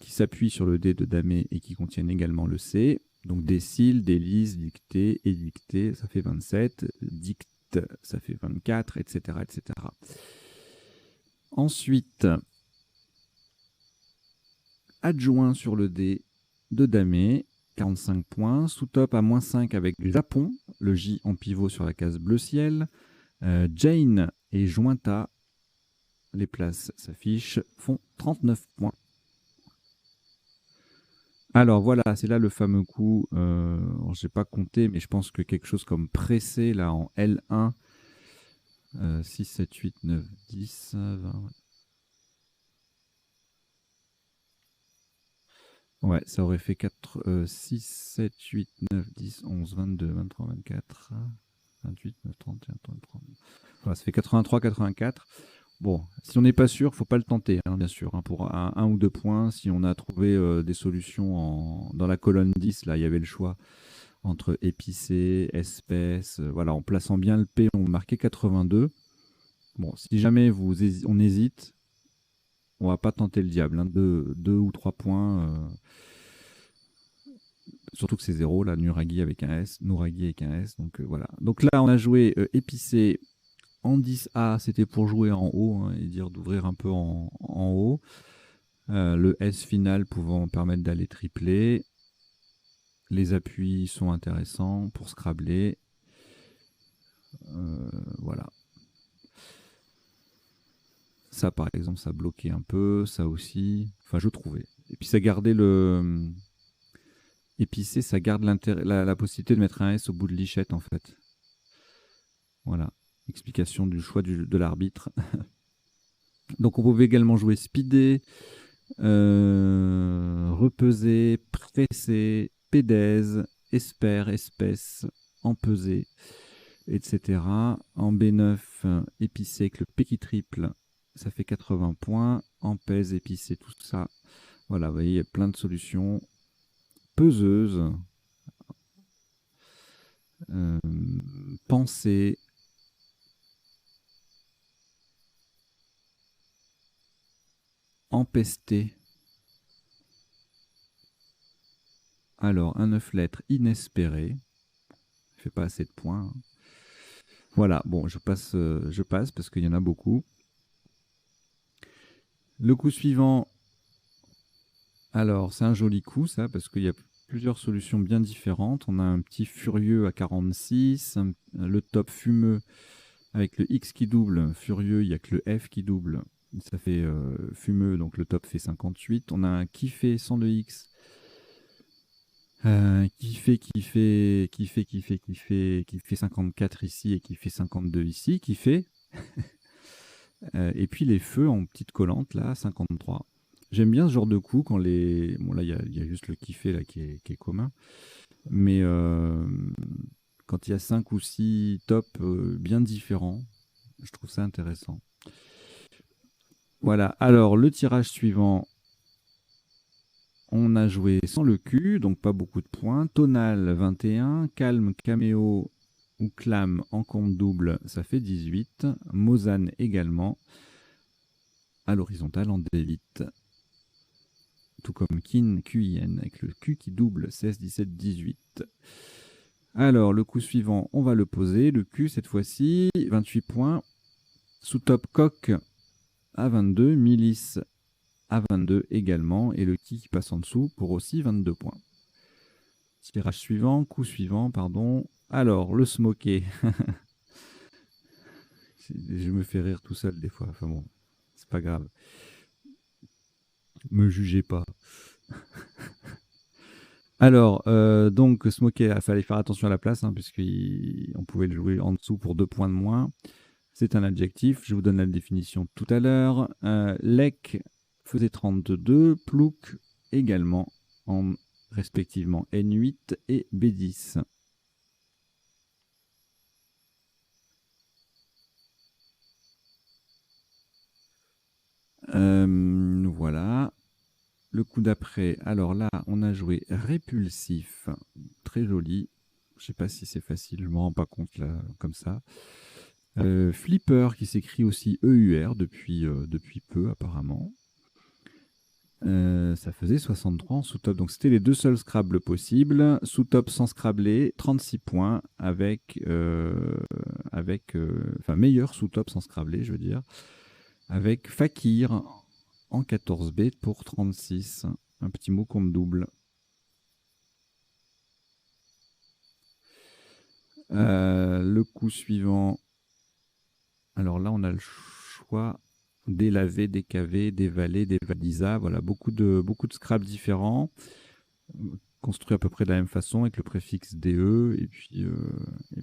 qui s'appuie sur le D de Damé et qui contiennent également le C. Donc décile, délise, dictée, édictée, ça fait 27. Dicte, ça fait 24, etc. etc. Ensuite, adjoint sur le D de Damé, 45 points. Sous-top à -5 avec Japon, le J en pivot sur la case bleu ciel. Jane et Jointa, les places s'affichent, font 39 points. Alors voilà, c'est là le fameux coup, je n'ai pas compté, mais je pense que quelque chose comme pressé, là, en L1, 6, 7, 8, 9, 10, 20... Ouais, ça aurait fait 4, 6, 7, 8, 9, 10, 11, 22, 23, 24, 28, 9, 31, 33. Voilà, ça fait 83, 84. Bon, si on n'est pas sûr, faut pas le tenter, hein, bien sûr. Hein, pour un ou deux points, si on a trouvé des solutions dans la colonne 10, là, il y avait le choix entre épicé, espèce. Voilà, en plaçant bien le P, on marquait 82. Bon, si jamais on hésite, on va pas tenter le diable. Hein, deux ou trois points. Surtout que c'est 0, là, Nuragi avec un S, Nouragi avec un S. Donc voilà. Donc là, on a joué épicé en 10A, c'était pour jouer en haut, hein, et dire d'ouvrir un peu en haut. Le S final pouvant permettre d'aller tripler. Les appuis sont intéressants pour scrabler. Voilà. Ça, par exemple, ça bloquait un peu. Ça aussi. Enfin, je trouvais. Et puis, ça gardait le... Épicé, ça garde la possibilité de mettre un S au bout de lichette, en fait. Voilà. Explication du choix de l'arbitre. Donc, on pouvait également jouer speedé, repeser, presser, pédèse, espère, espèce, empesé, etc. En B9, épicé avec le P qui triple, ça fait 80 points. Empèse, épicé, tout ça. Voilà, vous voyez, il y a plein de solutions. Peseuse, pensée, empesté. Alors, un 9 lettres inespéré. Il fait pas assez de points. Hein. Voilà, bon, je passe parce qu'il y en a beaucoup. Le coup suivant, alors c'est un joli coup ça, parce qu'il y a plusieurs solutions bien différentes. On a un petit furieux à 46, le top fumeux avec le X qui double, furieux, il n'y a que le F qui double, ça fait fumeux, donc le top fait 58. On a un kiffé sans le X, qui fait 54 ici et qui fait 52 ici, qui fait... et puis les feux en petite collante, là, 53. J'aime bien ce genre de coup quand les... Bon, là, il y a juste le kiffé là, qui est commun. Mais quand il y a 5 ou 6 tops bien différents, je trouve ça intéressant. Voilà. Alors, le tirage suivant, on a joué sans le cul, donc pas beaucoup de points. Tonal, 21. Calme, caméo ou clam en compte double, ça fait 18. Mozane également. À l'horizontale en d'élite. Tout comme Kin, QIN, avec le Q qui double, 16, 17, 18. Alors, le coup suivant, on va le poser. Le Q, cette fois-ci, 28 points. Sous top coq à 22. Milice à 22 également. Et le qui passe en dessous pour aussi 22 points. Tirage suivant, coup suivant, pardon. Alors, le smoké. Je me fais rire tout seul des fois. Enfin bon, c'est pas grave. Me jugez pas. Alors, donc, smoker, il fallait faire attention à la place, hein, puisqu'on pouvait le jouer en dessous pour 2 points de moins. C'est un adjectif, je vous donne la définition tout à l'heure. Lek faisait 32, plouk également, en respectivement N8 et B10. Voilà. Le coup d'après, alors là, on a joué répulsif, très joli. Je sais pas si c'est facile, je me rends pas compte là, comme ça. Flipper, qui s'écrit aussi EUR depuis peu apparemment. Ça faisait 63 en sous-top, donc c'était les deux seuls Scrabble possibles. Sous-top sans Scrabbler, 36 points enfin meilleur sous-top sans Scrabbler, je veux dire, avec Fakir en 14B pour 36. Un petit mot compte double. Le coup suivant, alors là on a le choix délavé, décavé, dévalé, dévalisa, voilà, beaucoup de Scrabble différents, construits à peu près de la même façon avec le préfixe DE et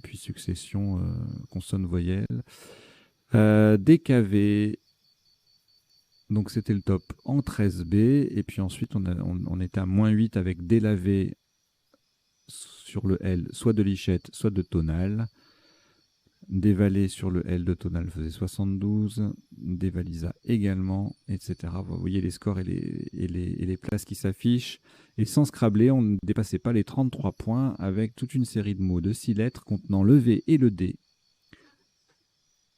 puis succession consonne-voyelle. DKV, donc c'était le top en 13B, et puis ensuite on était à -8 avec délavé sur le L, soit de lichette, soit de tonal. Dévalé sur le L de tonal faisait 72, dévalisa également, etc. Vous voyez les scores et les places qui s'affichent. Et sans Scrabbler, on ne dépassait pas les 33 points avec toute une série de mots de 6 lettres contenant le V et le D.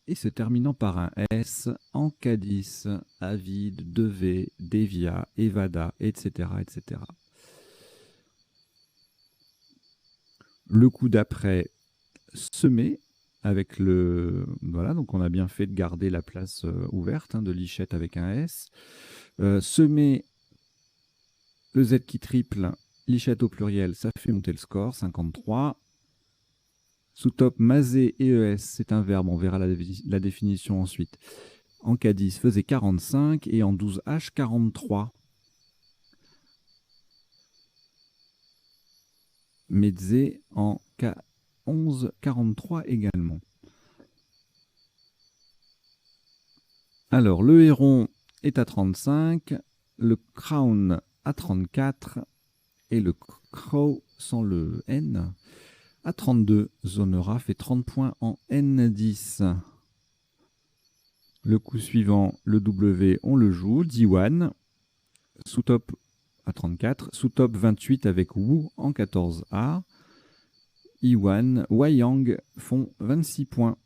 Et se terminant par un S en Cadiz, Avide, Devé, Devia, Evada, etc., etc. Le coup d'après, semer. Avec le... Voilà, donc on a bien fait de garder la place ouverte, hein, de lichette avec un S. Semer, EZ qui triple, lichette au pluriel, ça fait monter le score, 53. Sous-top, masé et ES, c'est un verbe, on verra la définition ensuite. En K10 faisait 45 et en 12H, 43. Mezze en K11, 43 également. Alors, le héron est à 35, le crown à 34 et le crow sans le N à 32. Zonera fait 30 points en N10. Le coup suivant, le W, on le joue. Diwan, sous-top à 34, sous-top 28 avec Wu en 14A. Iwan, Wayang font 26 points.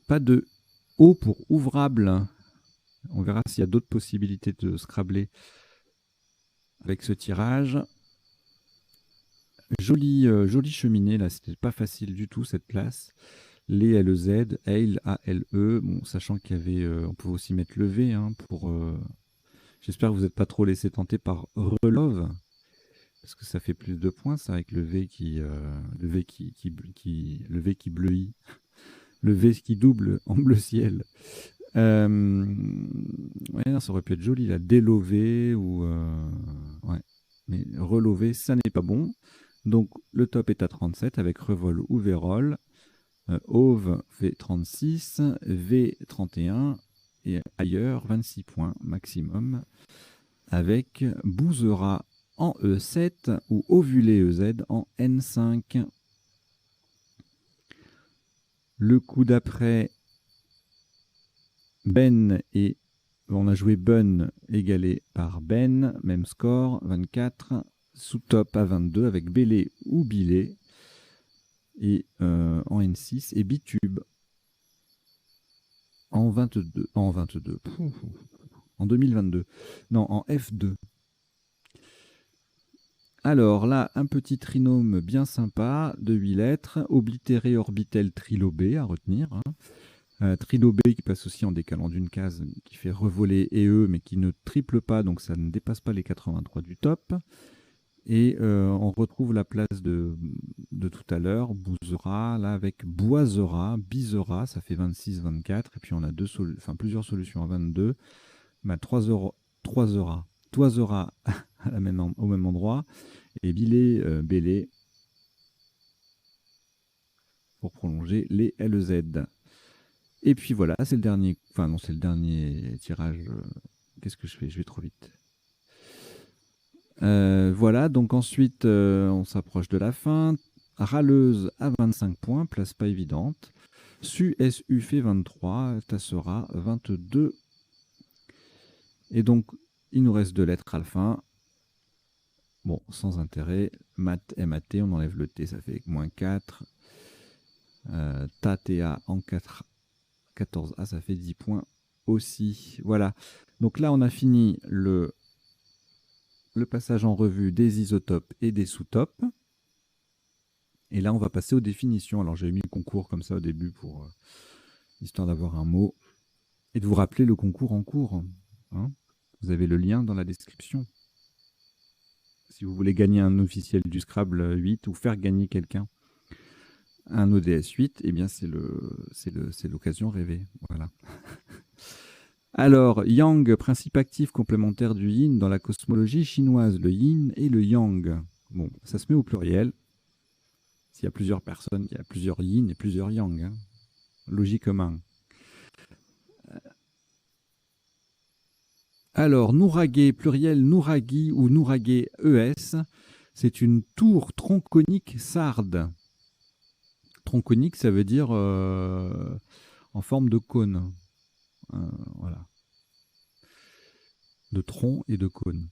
Pas de O pour ouvrable. On verra s'il y a d'autres possibilités de Scrabbler avec ce tirage. Jolie cheminée, là, c'était pas facile du tout cette place. Les LEZ, Ale, A-L-E, bon, sachant qu'il y avait, on pouvait aussi mettre le V, hein, pour... J'espère que vous n'êtes pas trop laissé tenter par Relove, parce que ça fait plus de points, ça, avec le V qui bleuit, le V qui double en bleu ciel. Ouais, non, ça aurait pu être joli, là, délover ou... ouais. Mais relover, ça n'est pas bon. Donc le top est à 37 avec revol ou vérol. Ove fait 36, V 31 et ailleurs 26 points maximum avec bouzera en E7 ou ovulé EZ en N5. Le coup d'après, Ben et on a joué Bun égalé par Ben, même score, 24. Sous-top à 22 avec Bélé ou Bilé. Et en N6 et Bitube en 22. En 2022. Non, en F2. Alors là, un petit trinôme bien sympa de 8 lettres, oblitéré orbitel trilobé à retenir. Hein. Trilobé qui passe aussi en décalant d'une case, qui fait revoler et E, mais qui ne triple pas, donc ça ne dépasse pas les 83 du top. Et on retrouve la place de tout à l'heure, Bouzera, là avec Boisera, Bisera, ça fait 26, 24. Et puis on a plusieurs solutions à 22. Mais 3 Toisera au même endroit. Et Bilé, Bélé, pour prolonger les LZ. Et puis voilà, c'est le dernier. Enfin non, c'est le dernier tirage. Qu'est-ce que je fais? Je vais trop vite. Voilà, donc ensuite, on s'approche de la fin. Râleuse à 25 points, place pas évidente. SU fait 23, Tassera 22. Et donc, il nous reste 2 lettres à la fin. Bon, sans intérêt. Mat, MAT, on enlève le T, ça fait -4. Ta, TA en 4, 14A, ça fait 10 points aussi. Voilà. Donc là, on a fini le passage en revue des isotopes et des sous-topes. Et là, on va passer aux définitions. Alors, j'ai mis le concours comme ça au début pour histoire d'avoir un mot et de vous rappeler le concours en cours. Hein, vous avez le lien dans la description. Si vous voulez gagner un officiel du Scrabble 8 ou faire gagner quelqu'un un ODS 8, eh bien, c'est l'occasion rêvée. Voilà. Alors, Yang, principe actif complémentaire du yin dans la cosmologie chinoise, le yin et le yang. Bon, ça se met au pluriel. S'il y a plusieurs personnes, il y a plusieurs yin et plusieurs yang. Hein. Logiquement. Alors, Nouragé, pluriel Nouraghi ou Nouragé ES, c'est une tour tronconique sarde. Tronconique, ça veut dire en forme de cône. Voilà. De tronc et de cône.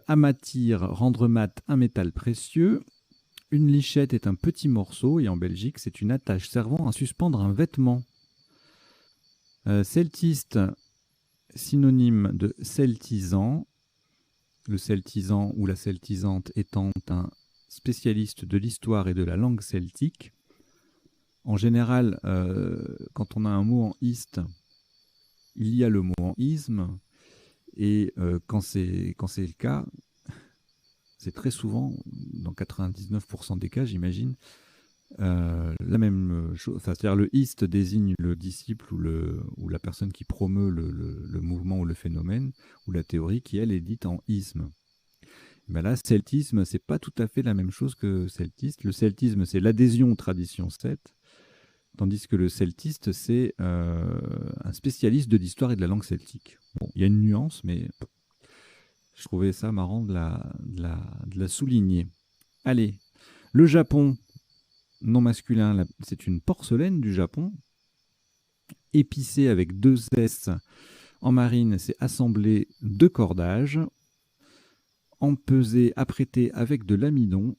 Amatir, rendre mat un métal précieux. Une lichette est un petit morceau et en Belgique, c'est une attache servant à suspendre un vêtement. Celtiste, synonyme de celtisant. Le celtisant ou la celtisante étant un spécialiste de l'histoire et de la langue celtique. En général, quand on a un mot en iste, il y a le mot en isme. Et quand c'est le cas, c'est très souvent, dans 99% des cas, j'imagine, la même chose. C'est-à-dire le iste désigne le disciple ou la personne qui promeut le mouvement ou le phénomène, ou la théorie qui, elle, est dite en isme. Ben là, celtisme, c'est pas tout à fait la même chose que celtiste. Le celtisme, c'est l'adhésion aux traditions celtes, tandis que le celtiste, c'est un spécialiste de l'histoire et de la langue celtique. Bon, il y a une nuance, mais je trouvais ça marrant de la souligner. Allez, le Japon, non masculin, c'est une porcelaine du Japon, épicée avec 2 S. En marine, c'est assemblé de cordages, empesé, apprêté avec de l'amidon,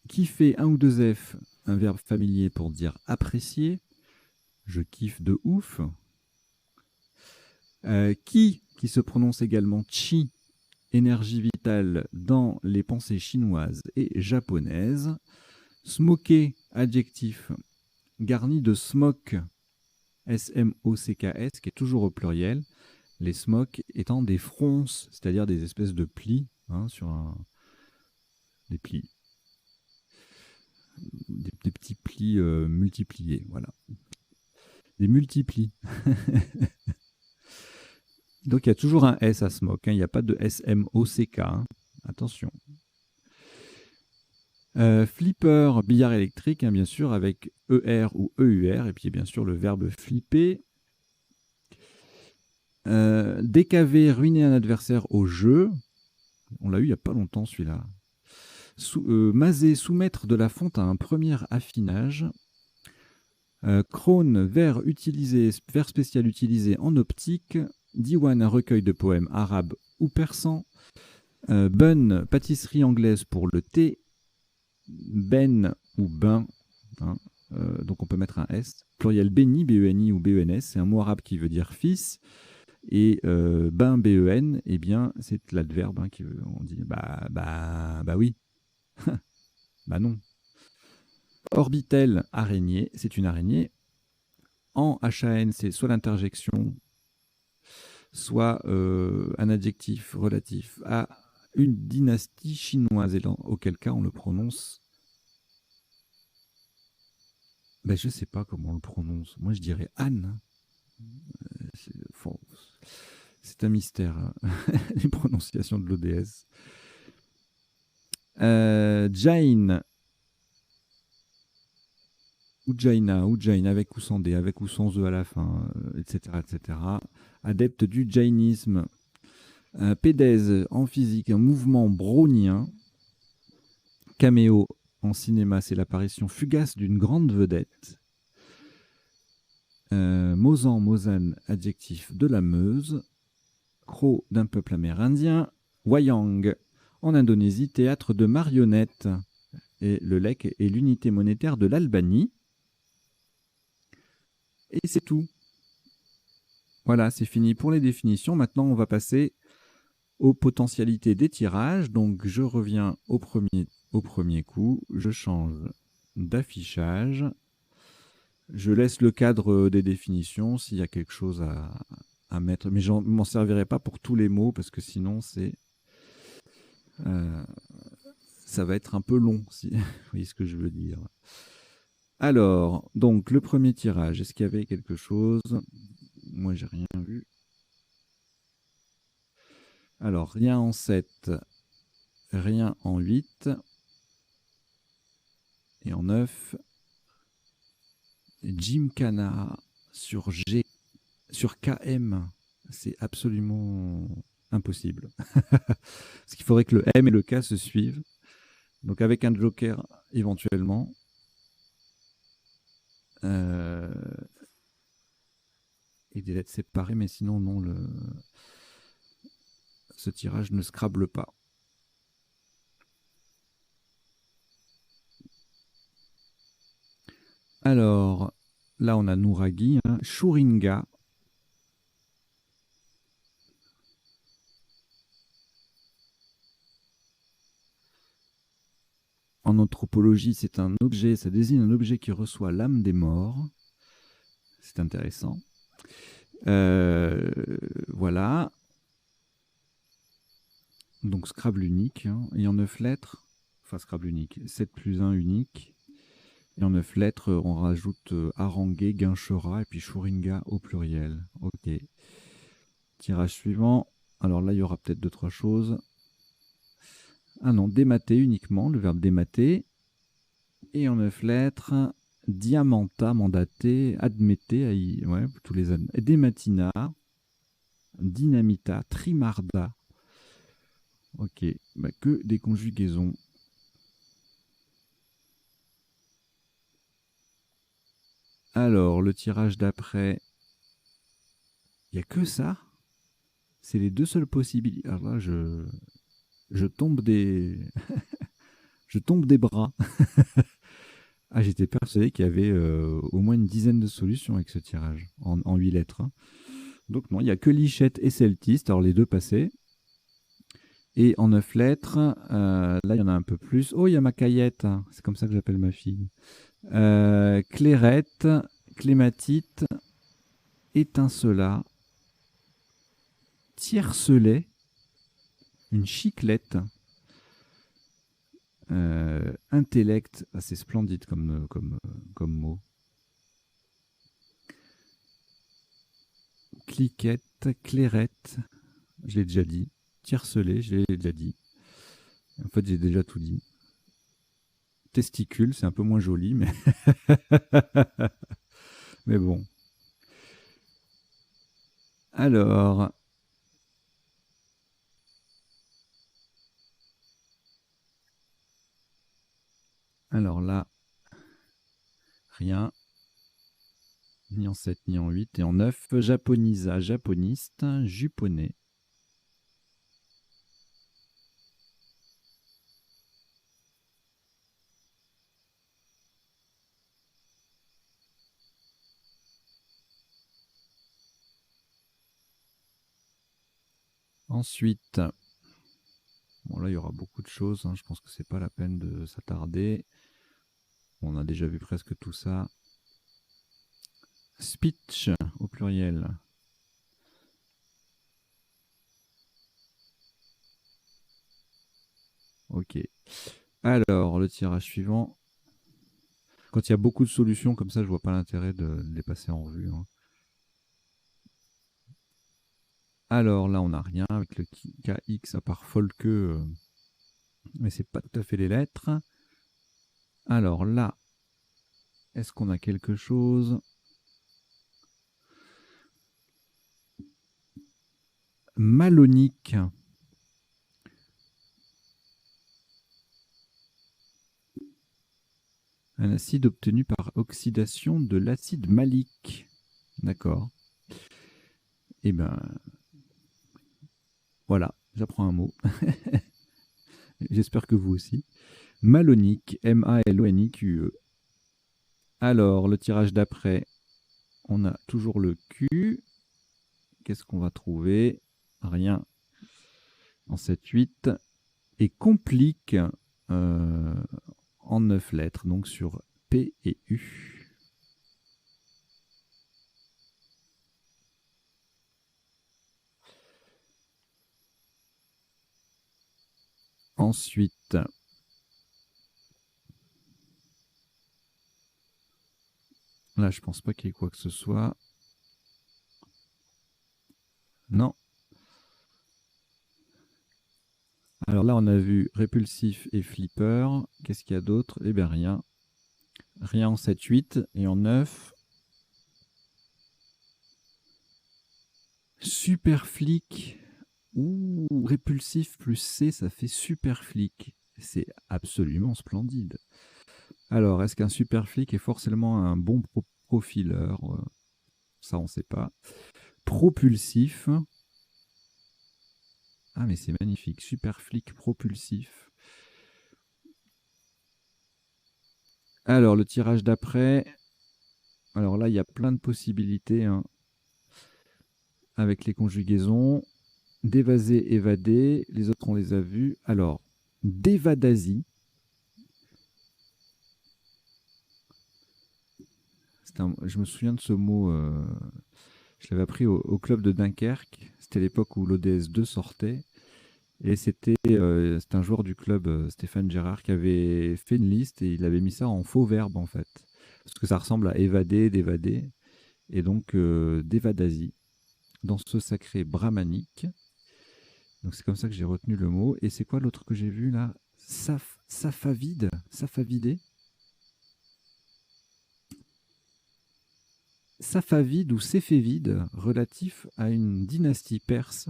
qui fait 1 ou 2 F, un verbe familier pour dire apprécier. Je kiffe de ouf. Qui se prononce également chi, énergie vitale dans les pensées chinoises et japonaises. Smoké, adjectif, garni de smoke, S-M-O-C-K-S, qui est toujours au pluriel. Les smocks étant des fronces, c'est-à-dire des espèces de plis, hein, des plis. Des petits plis multipliés, voilà. Des multiplis. Donc il y a toujours un S à smoke, hein, il n'y a pas de S-M-O-C-K, hein. Attention. Flipper, billard électrique, hein, bien sûr, avec ER ou EUR, et puis bien sûr le verbe flipper. DKV, ruiner un adversaire au jeu. On l'a eu il n'y a pas longtemps celui-là. Maser, soumettre de la fonte à un premier affinage. Krone, vers spécial utilisé en optique. Diwan, un recueil de poèmes arabes ou persans. Bun, pâtisserie anglaise pour le thé. Ben ou bain, hein, donc on peut mettre un S. Pluriel béni, B-E-N-I ou B-E-N-S, c'est un mot arabe qui veut dire fils. Et ben, B-E-N, eh bien, c'est l'adverbe, hein, on dit bah oui. Bah non. Orbitel, araignée, c'est une araignée. En HAN, c'est soit l'interjection, soit un adjectif relatif à Une dynastie chinoise, et auquel cas on le prononce... Ben, je sais pas comment on le prononce. Moi, je dirais Han. C'est un mystère, les prononciations de l'ODS. Jain, Ujjain, avec ou sans D, avec ou sans E à la fin, etc., etc. Adepte du jainisme. Pédèse en physique, un mouvement brownien. Caméo en cinéma, c'est l'apparition fugace d'une grande vedette. Mozan, adjectif de la Meuse. Croc d'un peuple amérindien. Wayang, en Indonésie, théâtre de marionnettes. Et le lek est l'unité monétaire de l'Albanie. Et c'est tout. Voilà, c'est fini pour les définitions. Maintenant, on va passer aux potentialités des tirages. Donc, je reviens au premier coup. Je change d'affichage. Je laisse le cadre des définitions s'il y a quelque chose à mettre. Mais je ne m'en servirai pas pour tous les mots parce que sinon, ça va être un peu long, si vous voyez ce que je veux dire. Alors, donc, le premier tirage, est-ce qu'il y avait quelque chose? Moi, j'ai rien vu. Alors, rien en 7, rien en 8, et en 9, Gymkhana sur G, sur KM, c'est absolument impossible. Parce qu'il faudrait que le M et le K se suivent. Donc, avec un joker, éventuellement. Et des lettres séparées, mais sinon, non, ce tirage ne scrable pas. Alors, là, on a Nouragi, hein, Shuringa. En anthropologie, c'est un objet, ça désigne un objet qui reçoit l'âme des morts. C'est intéressant. Voilà. Donc Scrabble unique, hein, et en 9 lettres, enfin Scrabble unique, 7 plus 1 unique. Et en 9 lettres, on rajoute Harangue, Guinchera et puis Shuringa au pluriel. Ok. Tirage suivant. Alors là, il y aura peut-être 2-3 choses. Ah non, démater uniquement, le verbe démater. Et en 9 lettres, Diamanta, mandaté, admettez, ouais, tous les Dématina, Dynamita, Trimarda. Ok, bah que des conjugaisons. Alors, le tirage d'après, il n'y a que ça. C'est les deux seules possibilités. Alors là, je tombe des... je tombe des bras. Ah, j'étais persuadé qu'il y avait au moins une dizaine de solutions avec ce tirage, en 8 lettres. Hein. Donc non, il n'y a que Lichette et Celtiste, alors les deux passés. Et en 9 lettres, là, il y en a un peu plus. Oh, il y a ma caillette, hein. C'est comme ça que j'appelle ma fille. Clairette, clématite, étincelat, tiercelet, une chiclette, intellect, ah, c'est splendide comme mot. Cliquette, clairette, je l'ai déjà dit. Tiercelet, je l'ai déjà dit. En fait, j'ai déjà tout dit. Testicule, c'est un peu moins joli, mais mais bon. Alors, là, rien. Ni en 7, ni en 8. Et en 9, japonisa, japoniste, juponais. Ensuite, bon là, il y aura beaucoup de choses. Hein. Je pense que c'est pas la peine de s'attarder. On a déjà vu presque tout ça. Speech, au pluriel. Ok. Alors, le tirage suivant. Quand il y a beaucoup de solutions comme ça, je vois pas l'intérêt de les passer en revue, hein. Alors là, on n'a rien avec le KX à part Folke, mais c'est pas tout à fait les lettres. Alors là, est-ce qu'on a quelque chose? Malonique. Un acide obtenu par oxydation de l'acide malique. D'accord. Eh ben, voilà, j'apprends un mot. J'espère que vous aussi. Malonique, M-A-L-O-N-I-Q-E. Alors, le tirage d'après, on a toujours le Q. Qu'est-ce qu'on va trouver? Rien en 7-8. Et complique en 9 lettres, donc sur P et U. Ensuite, là, je pense pas qu'il y ait quoi que ce soit. Non. Alors là, on a vu répulsif et flipper. Qu'est-ce qu'il y a d'autre? Eh bien, rien. Rien en 7-8 et en 9. Super flic. Ouh, répulsif plus C, ça fait super flic. C'est absolument splendide. Alors, est-ce qu'un super flic est forcément un bon profileur? Ça, on ne sait pas. Propulsif. Ah, mais c'est magnifique. Super flic propulsif. Alors, le tirage d'après. Alors là, il y a plein de possibilités, hein, avec les conjugaisons. Dévaser, évader. Les autres, on les a vus. Alors, dévadasie. Je me souviens de ce mot. Je l'avais appris au club de Dunkerque. C'était l'époque où l'ODS 2 sortait. Et c'était un joueur du club, Stéphane Gérard, qui avait fait une liste et il avait mis ça en faux verbe, en fait. Parce que ça ressemble à évader, d'évader. Et donc, d'évadasie, dans ce sacré brahmanique. Donc, c'est comme ça que j'ai retenu le mot. Et c'est quoi l'autre que j'ai vu, là? Safavide? Safavidé? Safavide ou Céphévide, relatif à une dynastie perse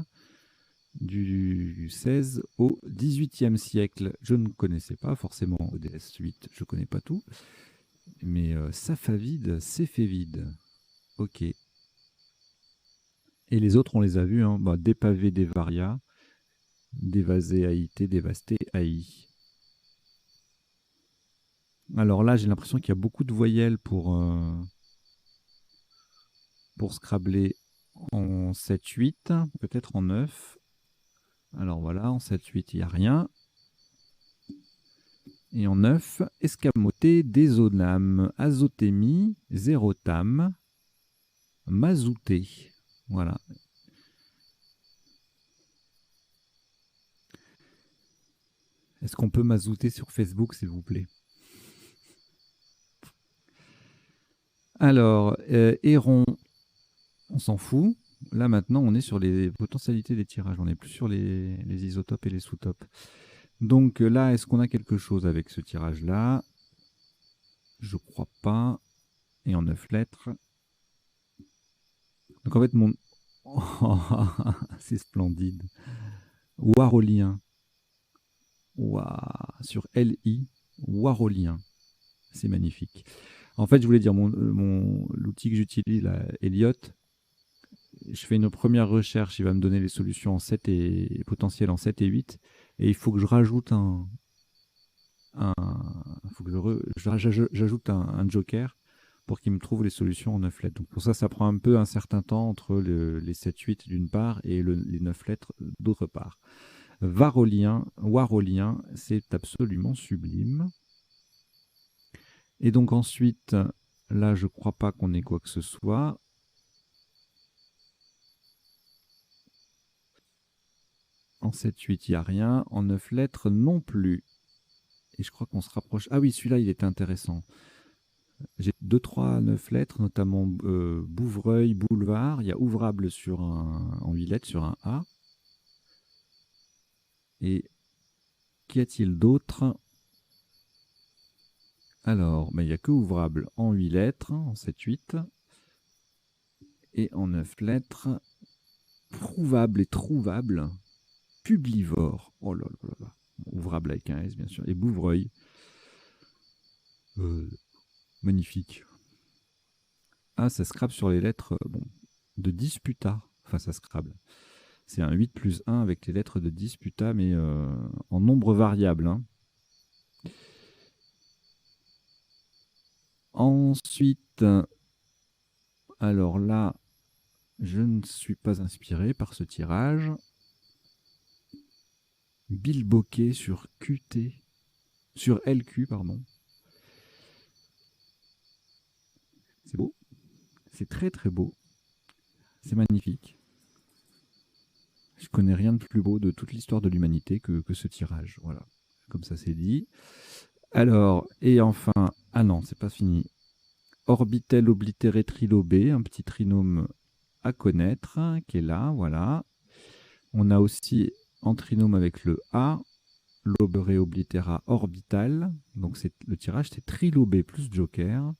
du 16 au 18e siècle. Je ne connaissais pas forcément ODS 8, je ne connais pas tout. Mais Safavide, Céphévide. Ok. Et les autres, on les a vus, hein. Bah, dépavé, dévaria, dévasé, haïté, dévasté, haï. Alors là, j'ai l'impression qu'il y a beaucoup de voyelles pour scrabler en 7-8, peut-être en 9. Alors voilà, en 7-8, il n'y a rien. Et en 9, escamoté, désoname, azotémie, zérotame, mazouté. Voilà. Est-ce qu'on peut mazouter sur Facebook, s'il vous plaît? Alors, héron, on s'en fout. Là, maintenant, on est sur les potentialités des tirages. On n'est plus sur les isotopes et les sous-topes. Donc là, est-ce qu'on a quelque chose avec ce tirage-là? Je crois pas. Et en 9 lettres. Donc en fait, mon... Oh, c'est splendide. Warolien. Wow. Sur LI, Warolien. C'est magnifique. En fait, je voulais dire, l'outil que j'utilise, là, Elliot, je fais une première recherche, il va me donner les solutions en 7 et potentielles en 7 et 8. Et il faut que je rajoute faut que j'ajoute un joker pour qu'il me trouve les solutions en 9 lettres. Donc pour ça, ça prend un peu un certain temps entre les 7-8 d'une part et les 9 lettres d'autre part. Warolien, c'est absolument sublime. Et donc ensuite, là, je crois pas qu'on ait quoi que ce soit. En 7-8, il n'y a rien. En 9 lettres, non plus. Et je crois qu'on se rapproche. Ah oui, celui-là, il était intéressant. J'ai 2-3 9 lettres, notamment Bouvreuil, boulevard. Il y a ouvrable en 8 lettres sur un A. Et qu'y a-t-il d'autre? Alors, il n'y a que ouvrable en 8 lettres, en 7-8. Et en 9 lettres, prouvable et trouvable. Publivore. Oh là là là. Ouvrable avec un S, bien sûr. Et Bouvreuil. Magnifique. Ah, ça scrape sur les lettres de disputa. Enfin, ça scrable. C'est un 8 plus 1 avec les lettres de disputa, mais en nombre variable. Hein. Ensuite, alors là, je ne suis pas inspiré par ce tirage. Bilboquet sur QT. Sur LQ, pardon. C'est beau. C'est très très beau. C'est magnifique. Je connais rien de plus beau de toute l'histoire de l'humanité que ce tirage. Voilà. Comme ça, c'est dit. Alors, et enfin... Ah non, c'est pas fini. Orbitel oblitéré trilobé, un petit trinôme à connaître, qui est là, voilà. On a aussi en trinôme avec le A, lobere oblitera orbital. Donc le tirage, c'est trilobé plus joker.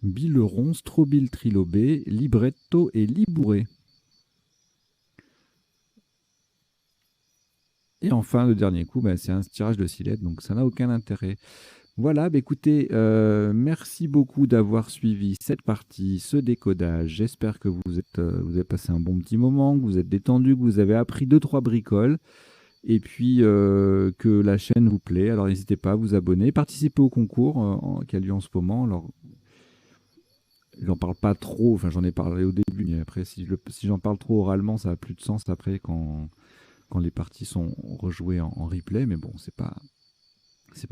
Bileron, strobil trilobé, libretto et libouré. Et enfin, le dernier coup, c'est un tirage de 6 lettres, donc ça n'a aucun intérêt. Voilà, écoutez, merci beaucoup d'avoir suivi cette partie, ce décodage. J'espère que vous avez passé un bon petit moment, que vous êtes détendu, que vous avez appris 2-3 bricoles, et puis que la chaîne vous plaît. Alors n'hésitez pas à vous abonner, participer au concours qui a lieu en ce moment. Alors, j'en parle pas trop, enfin j'en ai parlé au début, mais après si j'en parle trop oralement, ça n'a plus de sens après quand les parties sont rejouées en replay, mais bon, c'est pas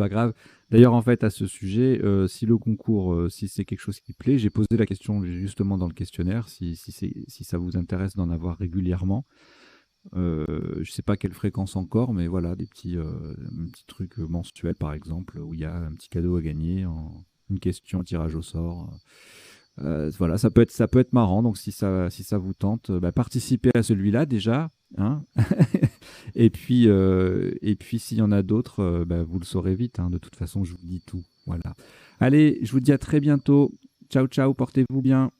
grave. D'ailleurs, en fait, à ce sujet, si le concours, si c'est quelque chose qui plaît, j'ai posé la question justement dans le questionnaire, si ça vous intéresse d'en avoir régulièrement. Je ne sais pas quelle fréquence encore, mais voilà, un petit truc mensuel, par exemple, où il y a un petit cadeau à gagner, une question, un tirage au sort. Voilà, ça peut être marrant. Donc, si ça vous tente, participez à celui-là déjà. Hein. Et puis s'il y en a d'autres, vous le saurez vite. Hein. De toute façon, je vous dis tout. Voilà. Allez, je vous dis à très bientôt. Ciao, ciao, portez-vous bien.